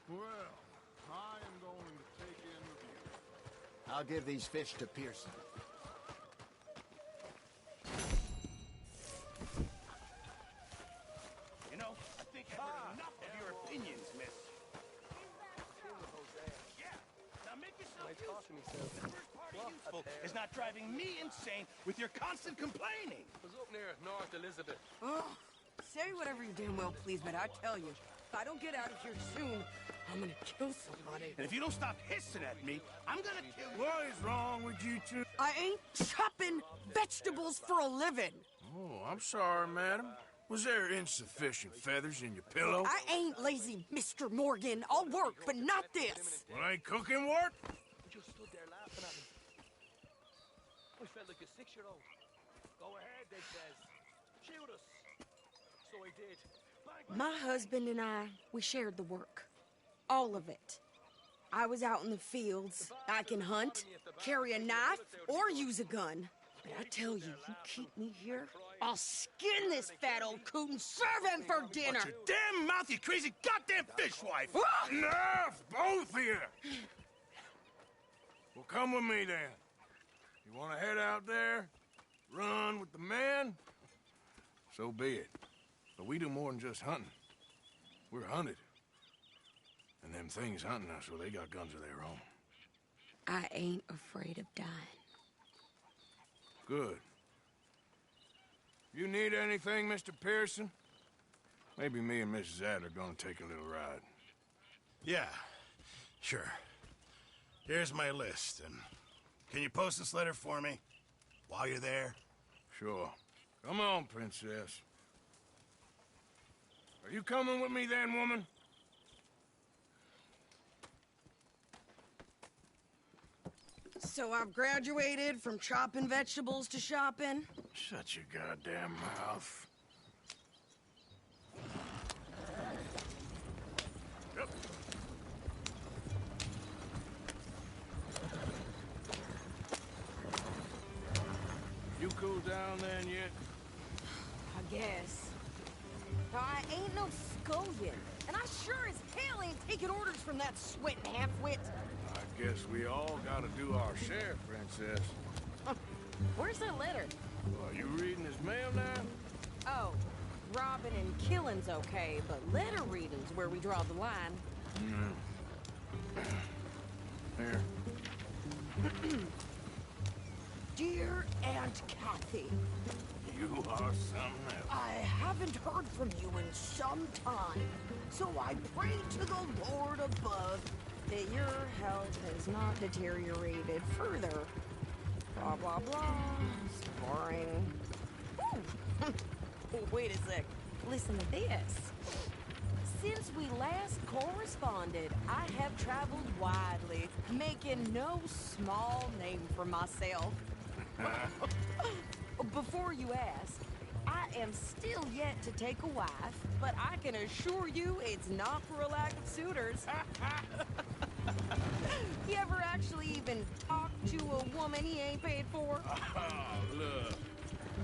Well, I am going to take in the view. I'll give these fish to Pearson. You know, I think I've heard enough of your opinions, miss. Yeah, now make yourself useful. The first part of useful is not driving me insane with your constant complaining. I was up near North Elizabeth. Oh, say whatever you damn well please, but I tell you, if I don't get out of here soon, I'm gonna kill somebody. And if you don't stop hissing at me, I'm gonna kill you. What is wrong with you two? I ain't chopping vegetables for a living. Oh, I'm sorry, madam. Was there insufficient feathers in your pillow? I ain't lazy, Mr. Morgan. I'll work, but not this. Well, ain't cooking work? You just stood there laughing at me. I felt like a 6-year-old. Go ahead, they says. Shoot us. So I did. Bang, My husband and I, we shared the work. All of it. I was out in the fields. I can hunt, carry a knife, or use a gun. But I tell you, you keep me here, I'll skin this fat old coot and serve him for dinner. Watch your damn mouth, you crazy goddamn fishwife! Enough, both of you! Well, come with me, then. You want to head out there, run with the men? So be it. But we do more than just hunting. We're hunted. And them things hunting us, well, they got guns of their own. I ain't afraid of dying. Good. You need anything, Mr. Pearson? Maybe me and Mrs. Adler are gonna take a little ride. Yeah, sure. Here's my list, and can you post this letter for me while you're there? Sure. Come on, Princess. Are you coming with me then, woman? So I've graduated from chopping vegetables to shopping? Shut your goddamn mouth. Yep. You cool down then yet? I guess. Now, I ain't no scullion, and I sure as hell ain't taking orders from that sweating half-wit. I guess we all gotta do our share, Princess. Where's that letter? Are you reading his mail now? Oh, robbing and killing's okay, but letter reading's where we draw the line. Here. Dear Aunt Kathy. You are something else. I haven't heard from you in some time, so I pray to the Lord above that your health has not deteriorated further. Blah, blah, blah. It's boring. Wait a sec. Listen to this. Since we last corresponded, I have traveled widely, making no small name for myself. Before you ask, I am still yet to take a wife, but I can assure you it's not for a lack of suitors. You ever actually even talk to a woman he ain't paid for? Oh, look.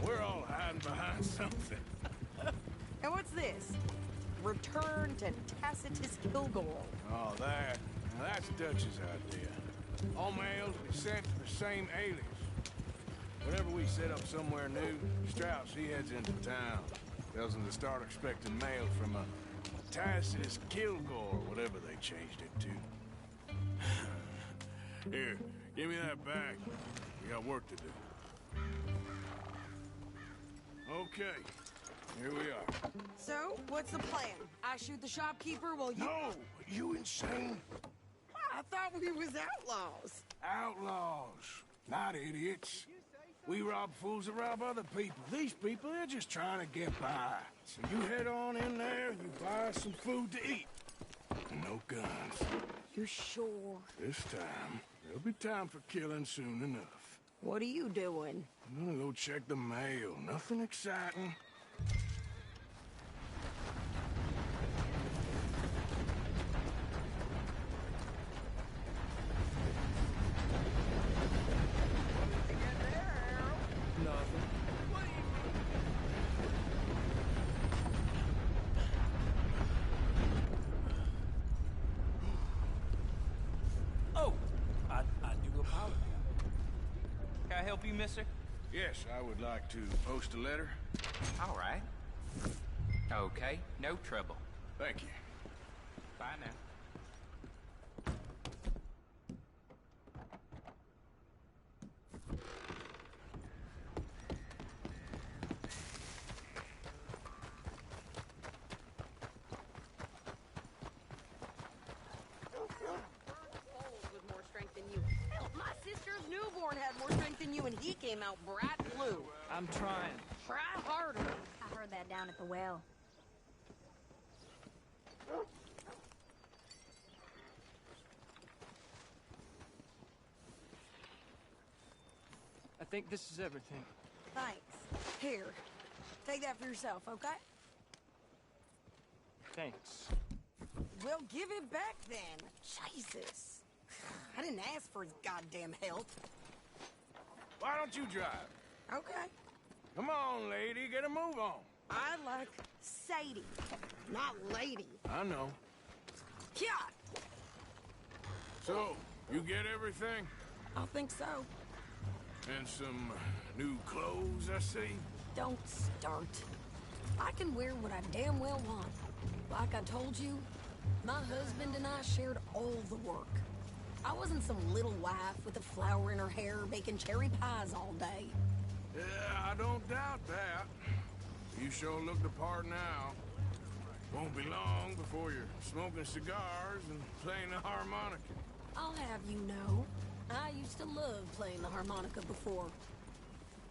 We're all hiding behind something. And what's this? Return to Tacitus Kilgore. Oh, that. Now that's Dutch's idea. All mails be sent to the same alias. Whenever we set up somewhere new, Strauss, he heads into town. Tells them to start expecting mail from a Tacitus Kilgore, whatever they changed it to. Here, give me that back. We got work to do. Okay, here we are. So, what's the plan? I shoot the shopkeeper while you... No! You insane? I thought we was outlaws. Outlaws, not idiots. We rob fools that rob other people. These people, they're just trying to get by. So you head on in there, you buy some food to eat. And no guns. You sure? This time, there'll be time for killing soon enough. What are you doing? I'm gonna go check the mail. Nothing exciting. Help you, mister? Yes, I would like to post a letter. All right. Okay, no trouble. Thank you. Bye now. Had more strength than you, and he came out bright blue. I'm trying. Try harder. I heard that down at the well. I think this is everything. Thanks. Here, take that for yourself, okay? Thanks. Well, give it back then. Jesus. I didn't ask for his goddamn help. Why don't you drive? Okay. Come on, lady, get a move on. I like Sadie, not lady. I know. Yeah. So, you get everything? I think so. And some new clothes, I see? Don't start. I can wear what I damn well want. Like I told you, my husband and I shared all the work. I wasn't some little wife with a flower in her hair baking cherry pies all day. Yeah, I don't doubt that. You sure look the part now. Won't be long before you're smoking cigars and playing the harmonica. I'll have you know, I used to love playing the harmonica before.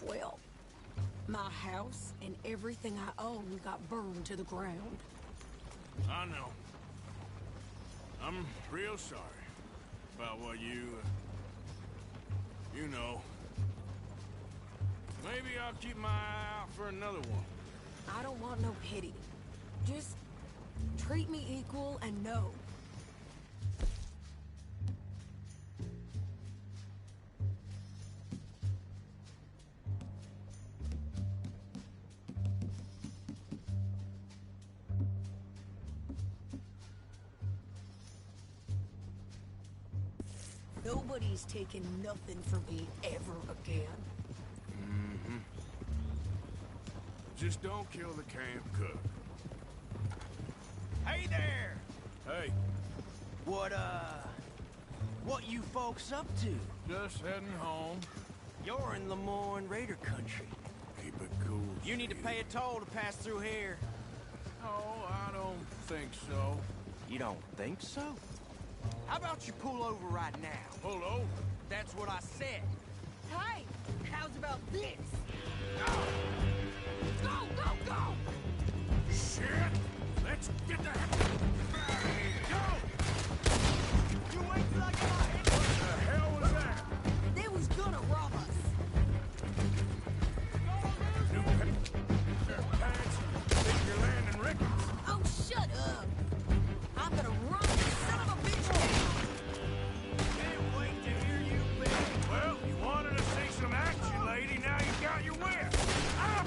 Well, my house and everything I own got burned to the ground. I know. I'm real sorry about what you know. Maybe I'll keep my eye out for another one. I don't want no pity. Just treat me equal and know. Nobody's taking nothing from me ever again. Mm-hmm. Just don't kill the camp cook. Hey there! Hey. What you folks up to? Just heading home. You're in Lemoyne Raider country. Keep it cool. You need to pay a toll to pass through here. Oh, I don't think so. You don't think so? How about you pull over right now? Pull over? That's what I said. Hey, how's about this? Go! Go, go, go! Shit! Let's get the heck out of here! Go! You wait till I get my head. What the hell was that? They was gonna rob us. New pants, think you're landing Ricketts. Oh, shut up! I'm gonna run this son of a bitch down! Can't wait to hear you, bitch. Well, you wanted to see some action, lady. Now you got your whip. Up!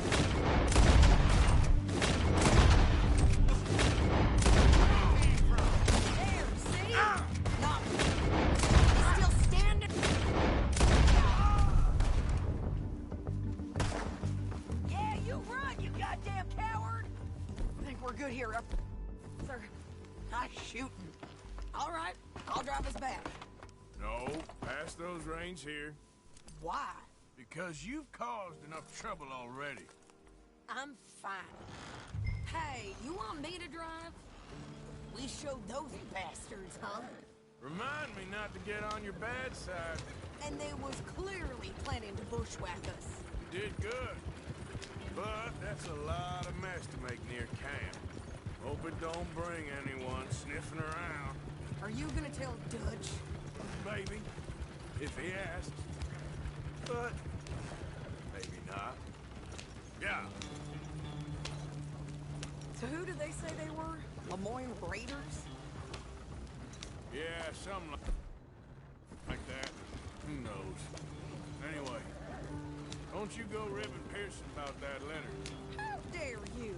There, see? Not He's still standing. Yeah, you run, you goddamn coward! I think we're good here, sir. Nice shooting. All right, I'll drive us back. No, pass those reins here. Why? Because you've caused enough trouble already. I'm fine. Hey, you want me to drive? We showed those bastards, huh? Remind me not to get on your bad side. And they was clearly planning to bushwhack us. You did good. But that's a lot of mess to make near camp. Hope it don't bring anyone sniffing around. Are you gonna tell Dutch? Maybe. If he asks. But maybe not. Yeah. So who did they say they were? Lemoyne Raiders? Yeah, something like that. Who knows? Anyway, don't you go ribbing Pearson about that letter. How dare you?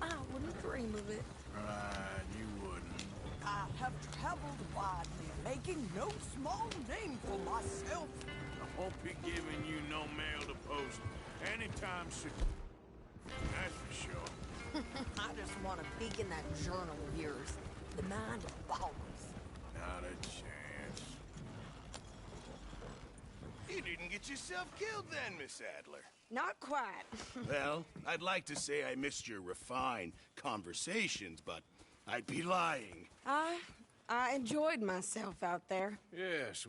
I wouldn't dream of it. Right, you wouldn't. I have traveled widely, making no small name for myself. I won't be giving you no mail to post anytime soon. That's for sure. I just want to peek in that journal of yours. The mind of Bowers. Not a chance. You didn't get yourself killed then, Miss Adler. Not quite. Well, I'd like to say I missed your refined conversations, but I'd be lying. I enjoyed myself out there. Yes,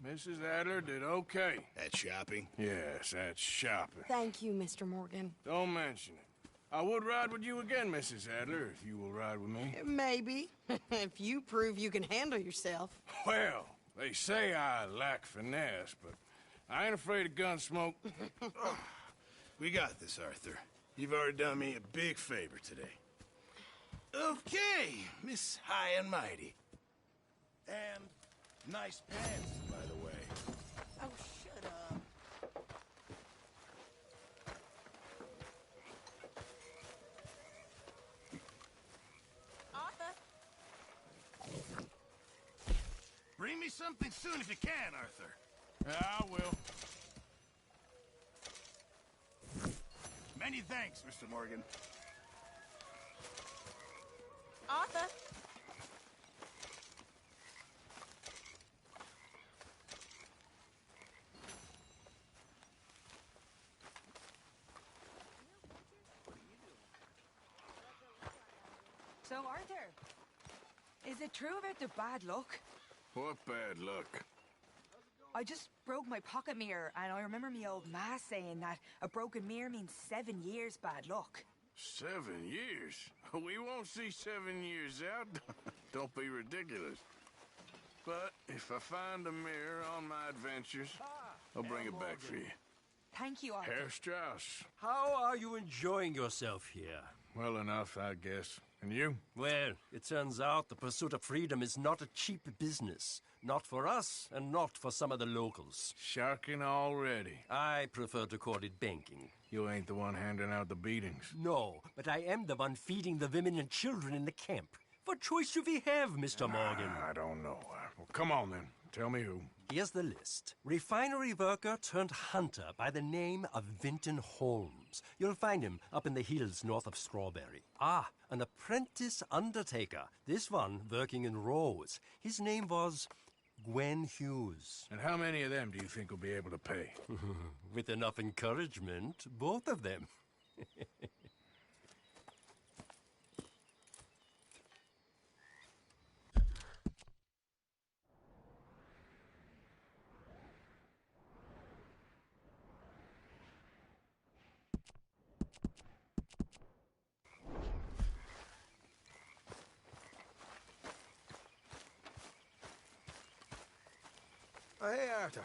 Mrs. Adler did okay. At shopping? Yes, at shopping. Thank you, Mr. Morgan. Don't mention it. I would ride with you again, Mrs. Adler, if you will ride with me. Maybe. If you prove you can handle yourself. Well, they say I lack finesse, but I ain't afraid of gun smoke. We got this, Arthur. You've already done me a big favor today. Okay, Miss High and Mighty. And nice pants, by the way. Oh, shut up. Arthur? Bring me something soon if you can, Arthur. I will. Many thanks, Mr. Morgan. Arthur? So, Arthur, is it true about the bad luck? What bad luck? I just broke my pocket mirror, and I remember me old ma saying that a broken mirror means 7 years bad luck. 7 years? We won't see 7 years out. Don't be ridiculous. But if I find a mirror on my adventures, I'll bring it back for you. Thank you, Arthur. Herr Strauss. How are you enjoying yourself here? Well enough, I guess. And you? Well, it turns out the pursuit of freedom is not a cheap business. Not for us, and not for some of the locals. Sharking already. I prefer to call it banking. You ain't the one handing out the beatings. No, but I am the one feeding the women and children in the camp. What choice do we have, Mr. Morgan? I don't know. Well, come on then. Tell me who. Here's the list. Refinery worker turned hunter by the name of Vinton Holmes. You'll find him up in the hills north of Strawberry. An apprentice undertaker. This one working in Rose. His name was Gwen Hughes. And how many of them do you think will be able to pay? With enough encouragement, both of them. Hey, Arthur.